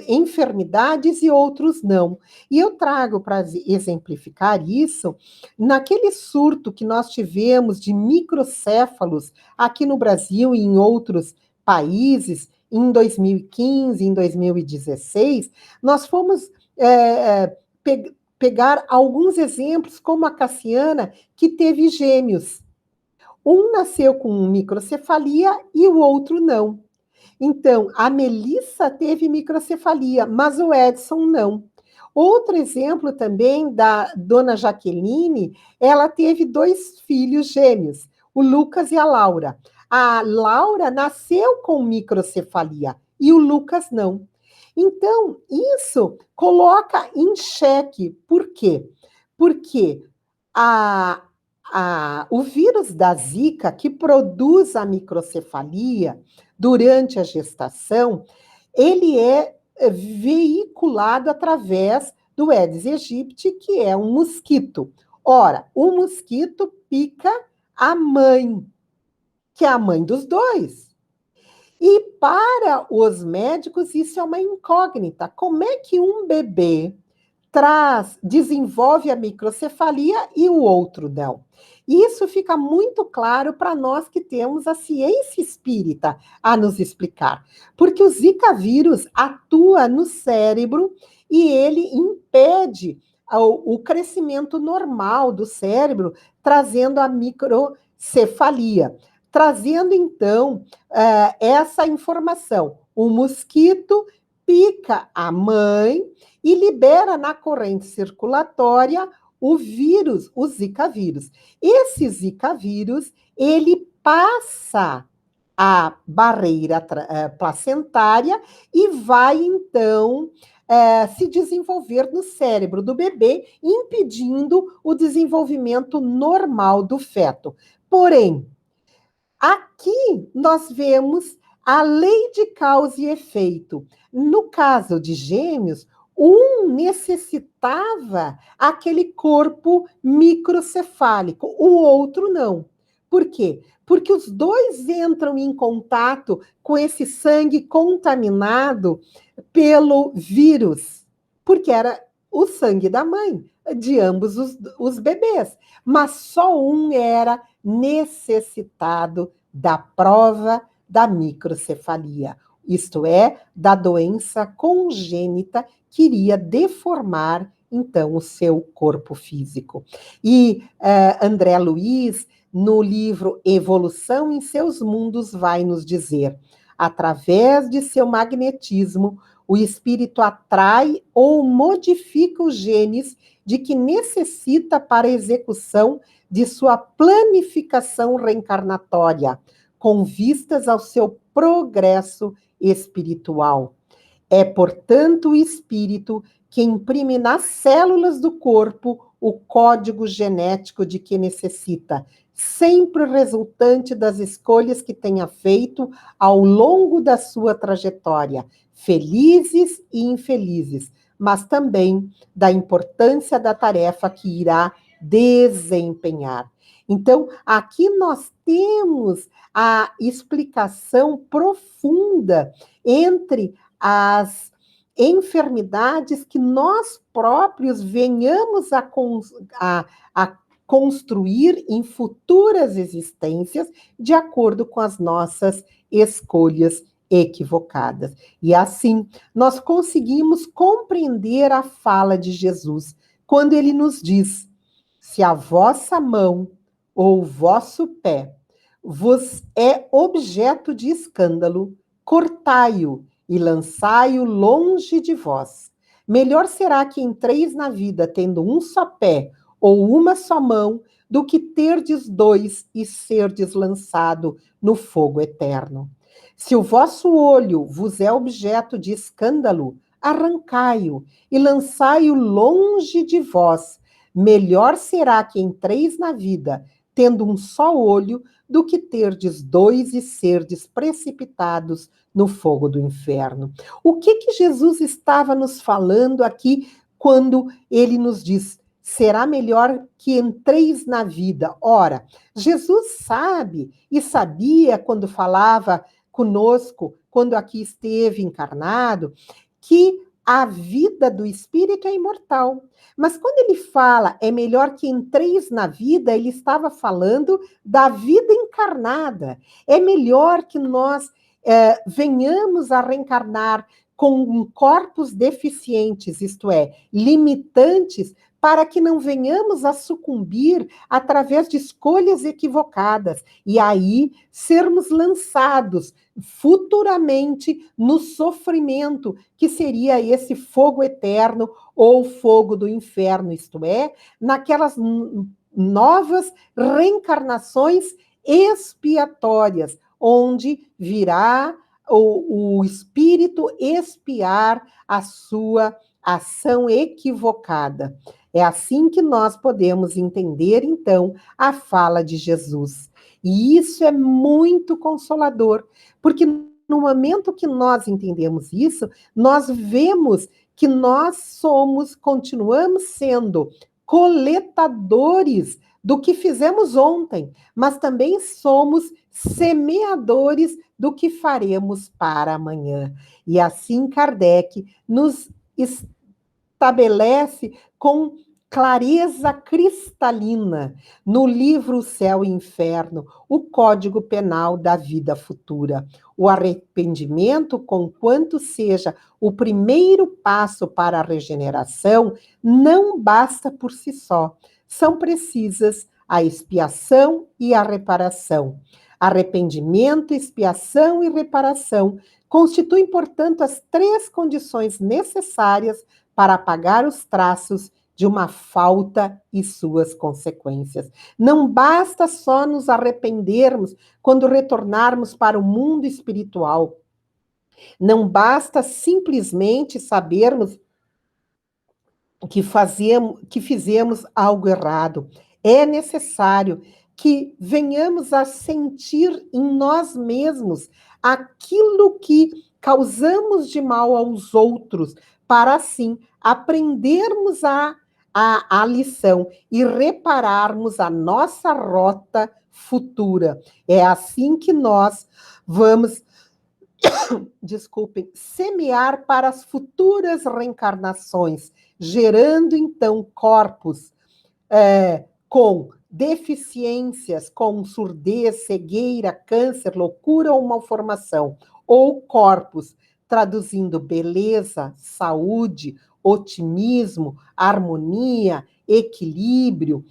enfermidades e outros não. E eu trago para exemplificar isso, naquele surto que nós tivemos de microcéfalos aqui no Brasil e em outros países, em 2015, em 2016, nós fomos pegar alguns exemplos, como a Cassiana, que teve gêmeos. Um nasceu com microcefalia e o outro não. Então, a Melissa teve microcefalia, mas o Edson não. Outro exemplo também da dona Jaqueline, ela teve 2 filhos gêmeos, o Lucas e a Laura. A Laura nasceu com microcefalia e o Lucas não. Então, isso coloca em xeque. Por quê? Porque o vírus da Zika, que produz a microcefalia durante a gestação, ele é veiculado através do Aedes aegypti, que é um mosquito. Ora, o mosquito pica a mãe, que é a mãe dos dois. E para os médicos, isso é uma incógnita. Como é que um bebê desenvolve a microcefalia e o outro não? Isso fica muito claro para nós que temos a ciência espírita a nos explicar. Porque o Zika vírus atua no cérebro e ele impede o crescimento normal do cérebro, trazendo a microcefalia. Trazendo, então, essa informação. O mosquito pica a mãe e libera na corrente circulatória o vírus, o Zika vírus. Esse Zika vírus, ele passa a barreira placentária e vai, então, se desenvolver no cérebro do bebê, impedindo o desenvolvimento normal do feto. Porém, aqui nós vemos a lei de causa e efeito. No caso de gêmeos, um necessitava aquele corpo microcefálico, o outro não. Por quê? Porque os dois entram em contato com esse sangue contaminado pelo vírus, porque era o sangue da mãe, de ambos os bebês. Mas só um era necessitado da prova da microcefalia, isto é, da doença congênita que iria deformar, então, o seu corpo físico. E André Luiz, no livro Evolução em Seus Mundos, vai nos dizer: através de seu magnetismo, o espírito atrai ou modifica os genes de que necessita para a execução de sua planificação reencarnatória, com vistas ao seu progresso espiritual. É, portanto, o espírito que imprime nas células do corpo o código genético de que necessita, sempre resultante das escolhas que tenha feito ao longo da sua trajetória, felizes e infelizes, mas também da importância da tarefa que irá desempenhar. Então, aqui nós temos a explicação profunda entre as enfermidades que nós próprios venhamos a construir em futuras existências, de acordo com as nossas escolhas equivocadas. E assim, nós conseguimos compreender a fala de Jesus, quando ele nos diz: se a vossa mão ou o vosso pé vos é objeto de escândalo, cortai-o e lançai-o longe de vós. Melhor será que entreis na vida tendo um só pé ou uma só mão, do que terdes 2 e serdes lançado no fogo eterno. Se o vosso olho vos é objeto de escândalo, arrancai-o e lançai-o longe de vós. Melhor será que entreis na vida tendo um só olho, do que terdes 2 e serdes precipitados no fogo do inferno. O que Jesus estava nos falando aqui quando ele nos diz: será melhor que entreis na vida? Ora, Jesus sabe e sabia, quando falava conosco, quando aqui esteve encarnado, que a vida do espírito é imortal. Mas quando ele fala, é melhor que entreis na vida, ele estava falando da vida encarnada. É melhor que nós venhamos a reencarnar com corpos deficientes, isto é, limitantes, para que não venhamos a sucumbir através de escolhas equivocadas e aí sermos lançados futuramente no sofrimento, que seria esse fogo eterno ou fogo do inferno, isto é, naquelas novas reencarnações expiatórias, onde virá o espírito expiar a sua ação equivocada. É assim que nós podemos entender, então, a fala de Jesus. E isso é muito consolador, porque no momento que nós entendemos isso, nós vemos que nós continuamos sendo coletadores do que fizemos ontem, mas também somos semeadores do que faremos para amanhã. E assim Kardec nos estabelece com clareza cristalina no livro O Céu e Inferno, o Código Penal da Vida Futura. O arrependimento, conquanto seja o primeiro passo para a regeneração, não basta por si só. São precisas a expiação e a reparação. Arrependimento, expiação e reparação constituem, portanto, as 3 condições necessárias para apagar os traços de uma falta e suas consequências. Não basta só nos arrependermos quando retornarmos para o mundo espiritual. Não basta simplesmente sabermos que fizemos algo errado. É necessário que venhamos a sentir em nós mesmos aquilo que causamos de mal aos outros, para assim aprendermos a lição e repararmos a nossa rota futura. É assim que nós vamos, semear para as futuras reencarnações, gerando então corpos com deficiências, com surdez, cegueira, câncer, loucura ou malformação, ou corpos traduzindo beleza, saúde, otimismo, harmonia, equilíbrio.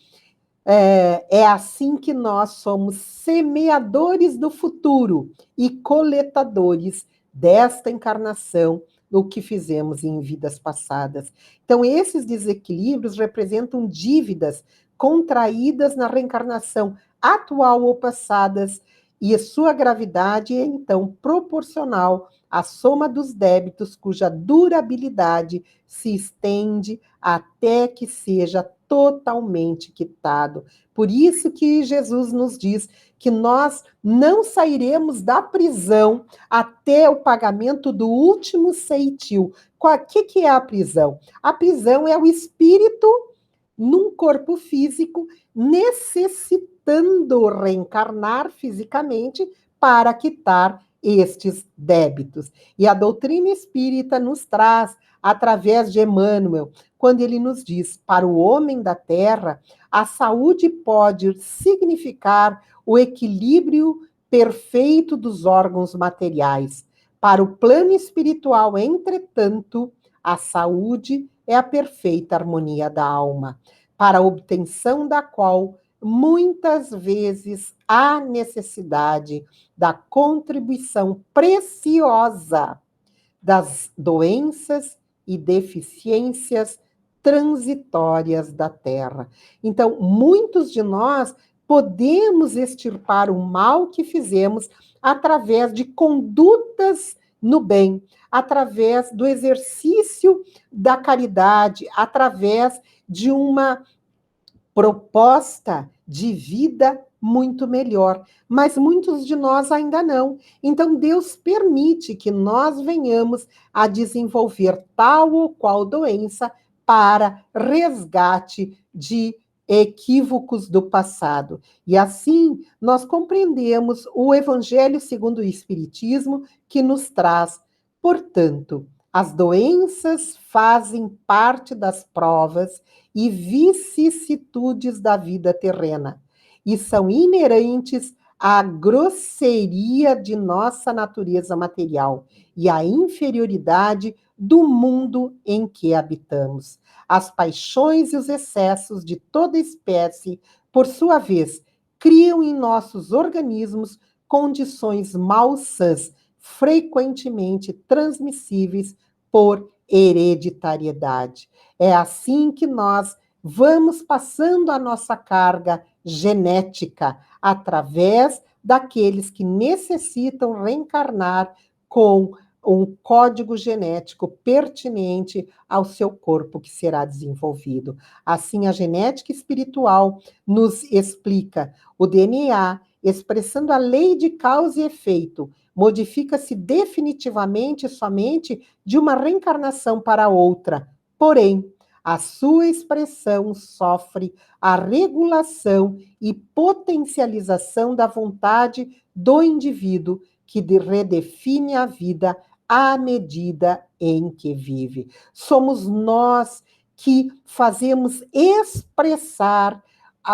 É assim que nós somos semeadores do futuro e coletadores desta encarnação, do que fizemos em vidas passadas. Então, esses desequilíbrios representam dívidas contraídas na reencarnação atual ou passadas, e a sua gravidade é, então, proporcional à soma dos débitos, cuja durabilidade se estende até que seja totalmente quitado. Por isso que Jesus nos diz que nós não sairemos da prisão até o pagamento do último ceitil. O que é a prisão? A prisão é o espírito num corpo físico necessitando reencarnar fisicamente para quitar estes débitos. E a doutrina espírita nos traz, através de Emmanuel, quando ele nos diz, para o homem da Terra, a saúde pode significar o equilíbrio perfeito dos órgãos materiais. Para o plano espiritual, entretanto, a saúde é a perfeita harmonia da alma, para a obtenção da qual muitas vezes há necessidade da contribuição preciosa das doenças e deficiências transitórias da Terra. Então, muitos de nós podemos extirpar o mal que fizemos através de condutas no bem, através do exercício da caridade, através de uma proposta de vida muito melhor. Mas muitos de nós ainda não. Então, Deus permite que nós venhamos a desenvolver tal ou qual doença para resgate de equívocos do passado. E assim, nós compreendemos o Evangelho segundo o Espiritismo, que nos traz, portanto, as doenças fazem parte das provas e vicissitudes da vida terrena, e são inerentes a grosseria de nossa natureza material e a inferioridade do mundo em que habitamos. As paixões e os excessos de toda espécie, por sua vez, criam em nossos organismos condições malsãs, frequentemente transmissíveis por hereditariedade. É assim que nós vamos passando a nossa carga genética através daqueles que necessitam reencarnar com um código genético pertinente ao seu corpo que será desenvolvido. Assim, a genética espiritual nos explica o DNA, expressando a lei de causa e efeito, modifica-se definitivamente somente de uma reencarnação para outra. Porém, a sua expressão sofre a regulação e potencialização da vontade do indivíduo, que redefine a vida à medida em que vive. Somos nós que fazemos expressar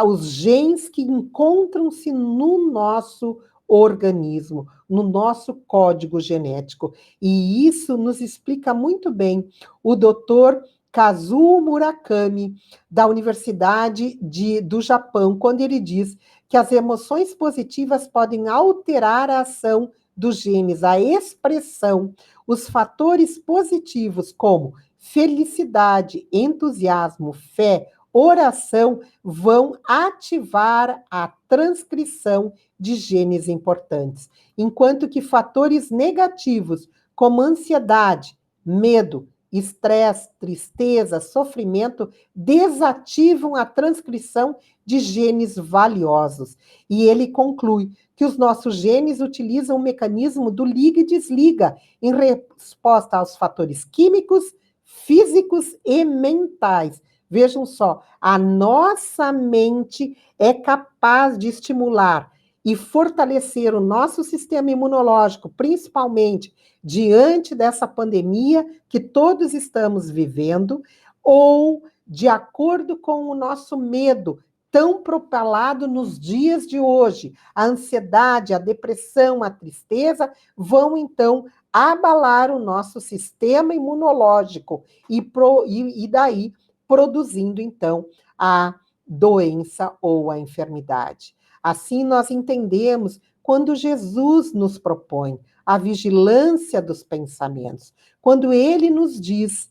os genes que encontram-se no nosso organismo, no nosso código genético. E isso nos explica muito bem o doutor Kazuo Murakami, da Universidade do Japão, quando ele diz que as emoções positivas podem alterar a ação dos genes, a expressão, os fatores positivos como felicidade, entusiasmo, fé, oração, vão ativar a transcrição de genes importantes, enquanto que fatores negativos, como ansiedade, medo, estresse, tristeza, sofrimento, desativam a transcrição de genes valiosos. E ele conclui que os nossos genes utilizam o mecanismo do liga e desliga em resposta aos fatores químicos, físicos e mentais. Vejam só, a nossa mente é capaz de estimular e fortalecer o nosso sistema imunológico, principalmente diante dessa pandemia que todos estamos vivendo, ou de acordo com o nosso medo tão propalado nos dias de hoje, a ansiedade, a depressão, a tristeza vão então abalar o nosso sistema imunológico e daí produzindo então a doença ou a enfermidade. Assim nós entendemos quando Jesus nos propõe a vigilância dos pensamentos, quando ele nos diz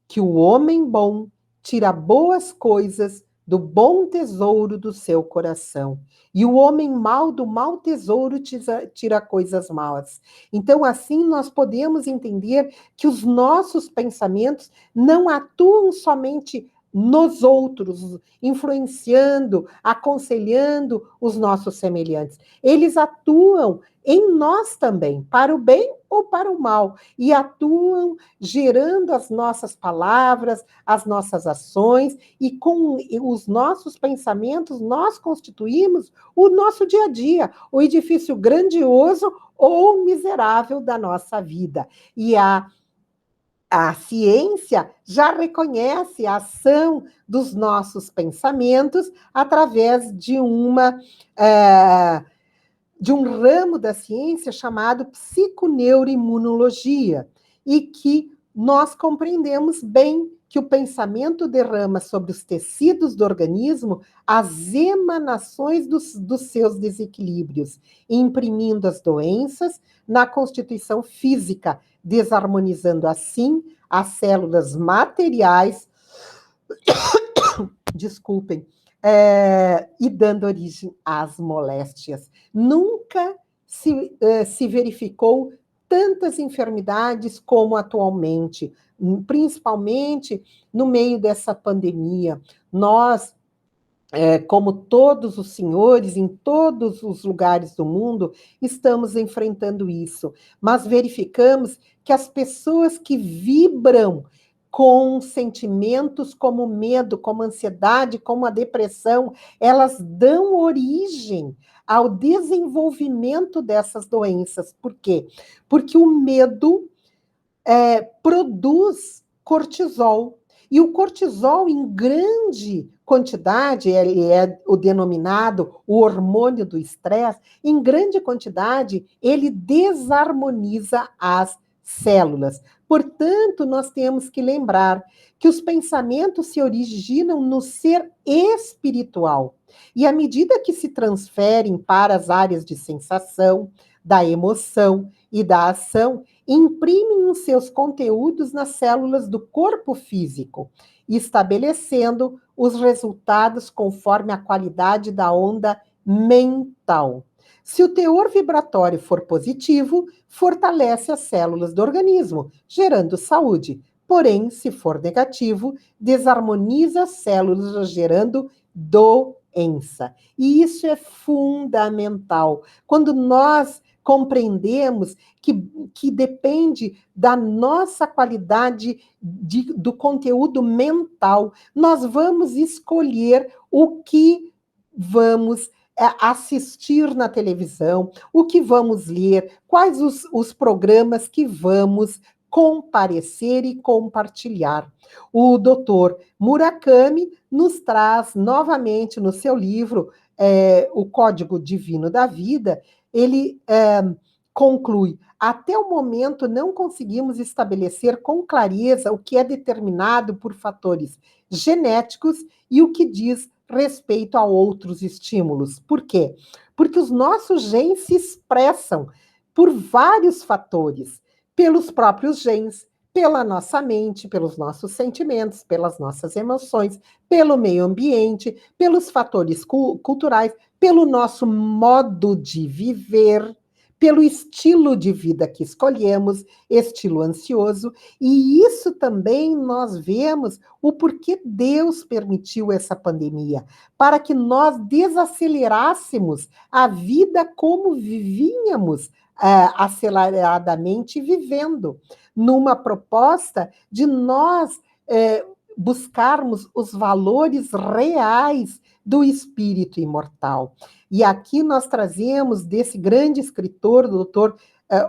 que o homem bom tira boas coisas do bom tesouro do seu coração, e o homem mau do mau tesouro tira coisas maus. Então, assim, nós podemos entender que os nossos pensamentos não atuam somente nos outros, influenciando, aconselhando os nossos semelhantes. Eles atuam em nós também, para o bem ou para o mal, e atuam gerando as nossas palavras, as nossas ações, e com os nossos pensamentos, nós constituímos o nosso dia a dia, o edifício grandioso ou miserável da nossa vida. E a ciência já reconhece a ação dos nossos pensamentos através de um ramo da ciência chamado psiconeuroimunologia, e que nós compreendemos bem que o pensamento derrama sobre os tecidos do organismo as emanações dos seus desequilíbrios, imprimindo as doenças na constituição física, desarmonizando assim as células materiais, desculpem, e dando origem às moléstias. Nunca se verificou tantas enfermidades como atualmente, principalmente no meio dessa pandemia. Nós, como todos os senhores, em todos os lugares do mundo, estamos enfrentando isso. Mas verificamos que as pessoas que vibram com sentimentos como medo, como ansiedade, como a depressão, elas dão origem ao desenvolvimento dessas doenças. Por quê? Porque o medo produz cortisol. E o cortisol, em grande quantidade, ele é o denominado o hormônio do estresse, em grande quantidade, ele desarmoniza as células. Portanto, nós temos que lembrar que os pensamentos se originam no ser espiritual. E à medida que se transferem para as áreas de sensação, da emoção e da ação, imprimem os seus conteúdos nas células do corpo físico, estabelecendo os resultados conforme a qualidade da onda mental. Se o teor vibratório for positivo, fortalece as células do organismo, gerando saúde. Porém, se for negativo, desarmoniza as células, gerando doença. E isso é fundamental. Quando nós compreendemos que depende da nossa qualidade do conteúdo mental, nós vamos escolher o que vamos assistir na televisão, o que vamos ler, quais os programas que vamos comparecer e compartilhar. O doutor Murakami nos traz novamente no seu livro O Código Divino da Vida, ele conclui: até o momento não conseguimos estabelecer com clareza o que é determinado por fatores genéticos e o que diz respeito a outros estímulos. Por quê? Porque os nossos genes se expressam por vários fatores, pelos próprios genes, pela nossa mente, pelos nossos sentimentos, pelas nossas emoções, pelo meio ambiente, pelos fatores culturais, pelo nosso modo de viver, pelo estilo de vida que escolhemos, estilo ansioso, e isso também nós vemos o porquê Deus permitiu essa pandemia, para que nós desacelerássemos a vida como vivínhamos aceleradamente vivendo, numa proposta de nós buscarmos os valores reais do espírito imortal. E aqui nós trazemos desse grande escritor, do doutor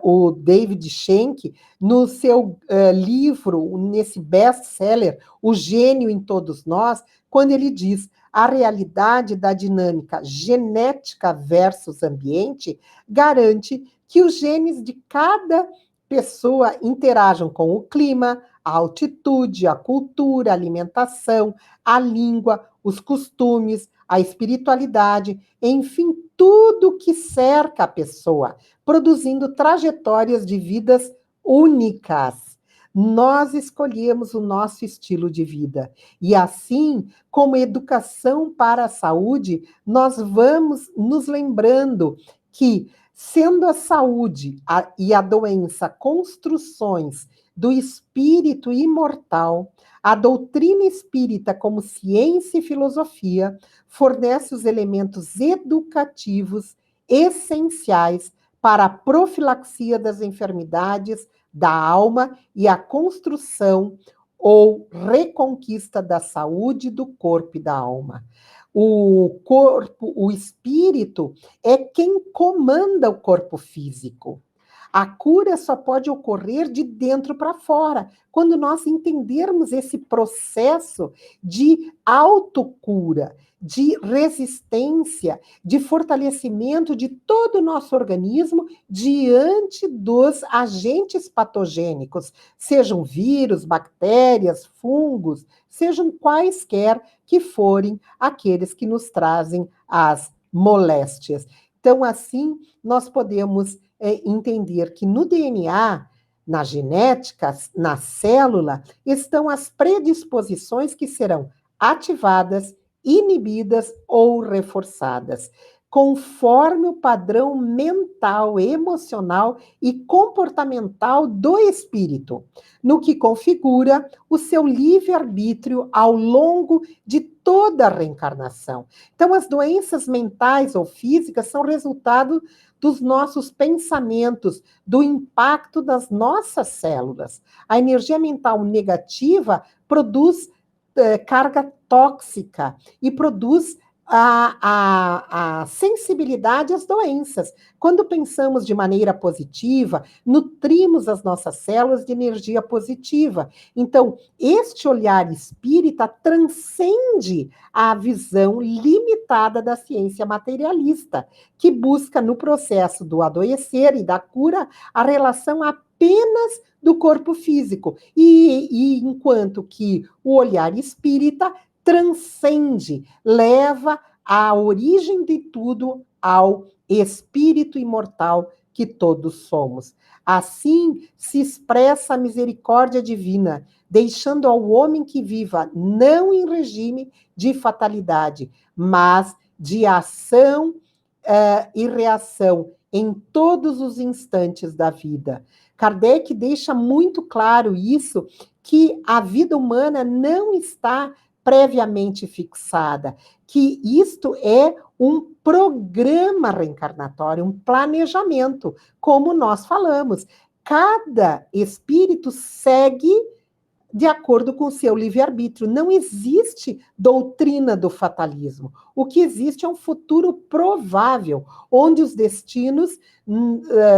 o David Schenck, no seu livro, nesse best-seller, O Gênio em Todos Nós, quando ele diz: a realidade da dinâmica genética versus ambiente garante que os genes de cada pessoa interajam com o clima, a altitude, a cultura, a alimentação, a língua, os costumes, a espiritualidade, enfim, tudo que cerca a pessoa, produzindo trajetórias de vidas únicas. Nós escolhemos o nosso estilo de vida. E assim, como educação para a saúde, nós vamos nos lembrando que, sendo a saúde e a doença construções do espírito imortal, a doutrina espírita, como ciência e filosofia, fornece os elementos educativos essenciais para a profilaxia das enfermidades da alma e a construção ou reconquista da saúde do corpo e da alma. O corpo, o espírito, é quem comanda o corpo físico. A cura só pode ocorrer de dentro para fora, quando nós entendermos esse processo de autocura, de resistência, de fortalecimento de todo o nosso organismo diante dos agentes patogênicos, sejam vírus, bactérias, fungos, sejam quaisquer que forem aqueles que nos trazem as moléstias. Então, assim, nós podemos entender que no DNA, na genética, na célula, estão as predisposições que serão ativadas, inibidas ou reforçadas, conforme o padrão mental, emocional e comportamental do espírito, no que configura o seu livre-arbítrio ao longo de toda a reencarnação. Então, as doenças mentais ou físicas são resultado dos nossos pensamentos, do impacto das nossas células. A energia mental negativa produz carga tóxica e produz a sensibilidade às doenças. Quando pensamos de maneira positiva, nutrimos as nossas células de energia positiva. Então, este olhar espírita transcende a visão limitada da ciência materialista, que busca no processo do adoecer e da cura a relação apenas do corpo físico. E enquanto que o olhar espírita transcende, leva a origem de tudo ao espírito imortal que todos somos. Assim se expressa a misericórdia divina, deixando ao homem que viva não em regime de fatalidade, mas de ação e reação em todos os instantes da vida. Kardec deixa muito claro isso, que a vida humana não está previamente fixada, que isto é um programa reencarnatório, um planejamento, como nós falamos. Cada espírito segue de acordo com o seu livre-arbítrio. Não existe doutrina do fatalismo. O que existe é um futuro provável, onde os destinos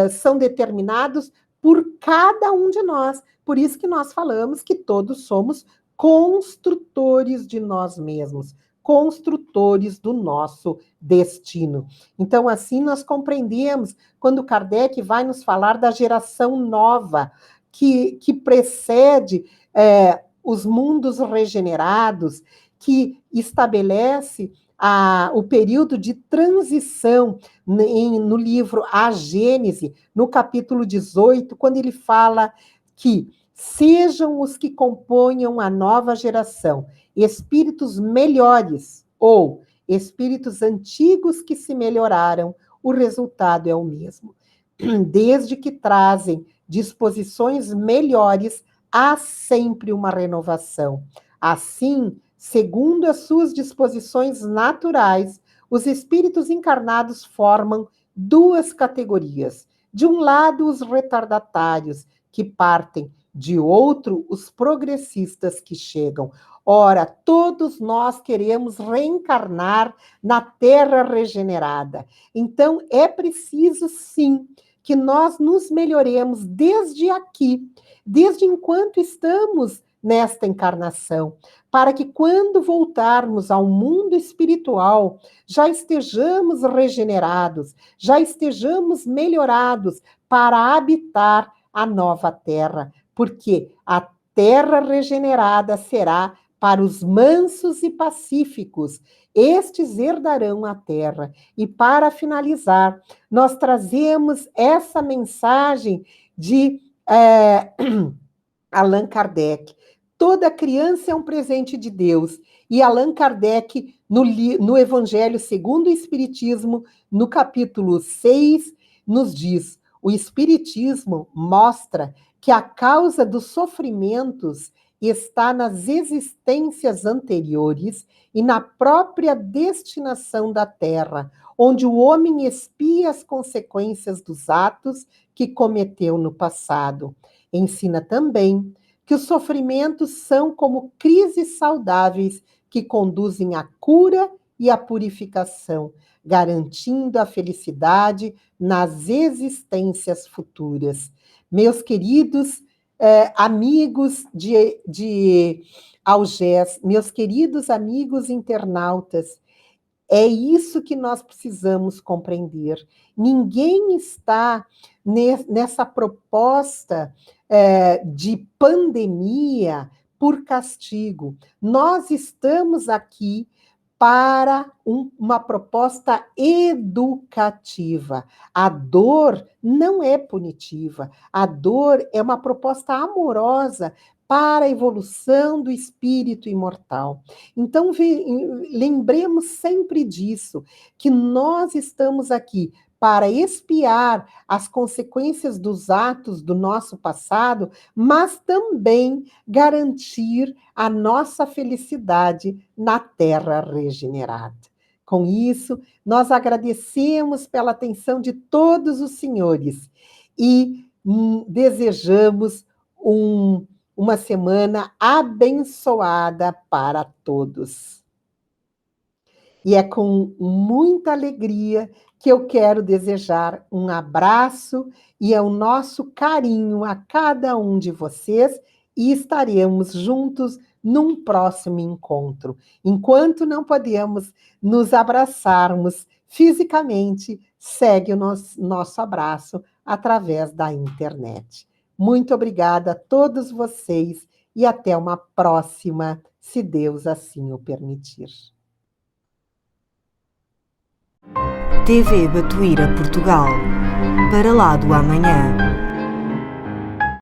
são determinados por cada um de nós. Por isso que nós falamos que todos somos construtores de nós mesmos, construtores do nosso destino. Então, assim, nós compreendemos quando Kardec vai nos falar da geração nova, que precede os mundos regenerados, que estabelece o período de transição no livro A Gênese, no capítulo 18, quando ele fala que sejam os que componham a nova geração espíritos melhores ou espíritos antigos que se melhoraram, o resultado é o mesmo. Desde que trazem disposições melhores, há sempre uma renovação. Assim, segundo as suas disposições naturais, os espíritos encarnados formam duas categorias. De um lado, os retardatários, que partem, de outro, os progressistas que chegam. Ora, todos nós queremos reencarnar na terra regenerada. Então, é preciso, sim, que nós nos melhoremos desde aqui, desde enquanto estamos nesta encarnação, para que quando voltarmos ao mundo espiritual, já estejamos regenerados, já estejamos melhorados para habitar a nova terra, porque a terra regenerada será para os mansos e pacíficos, estes herdarão a terra. E para finalizar, nós trazemos essa mensagem de Allan Kardec. Toda criança é um presente de Deus. E Allan Kardec, no Evangelho segundo o Espiritismo, no capítulo 6, nos diz: o Espiritismo mostra que a causa dos sofrimentos está nas existências anteriores e na própria destinação da Terra, onde o homem expia as consequências dos atos que cometeu no passado. Ensina também que os sofrimentos são como crises saudáveis que conduzem à cura e à purificação, garantindo a felicidade nas existências futuras. Meus queridos amigos de Algés, meus queridos amigos internautas, é isso que nós precisamos compreender. Ninguém está nessa proposta de pandemia por castigo. Nós estamos aqui para uma proposta educativa. A dor não é punitiva. A dor é uma proposta amorosa para a evolução do espírito imortal. Então, lembremos sempre disso, que nós estamos aqui para expiar as consequências dos atos do nosso passado, mas também garantir a nossa felicidade na terra regenerada. Com isso, nós agradecemos pela atenção de todos os senhores e desejamos uma semana abençoada para todos. E é com muita alegria que eu quero desejar um abraço e o nosso carinho a cada um de vocês e estaremos juntos num próximo encontro. Enquanto não podemos nos abraçarmos fisicamente, segue o nosso abraço através da internet. Muito obrigada a todos vocês e até uma próxima, se Deus assim o permitir. TV Batuíra Portugal. Para lá do amanhã.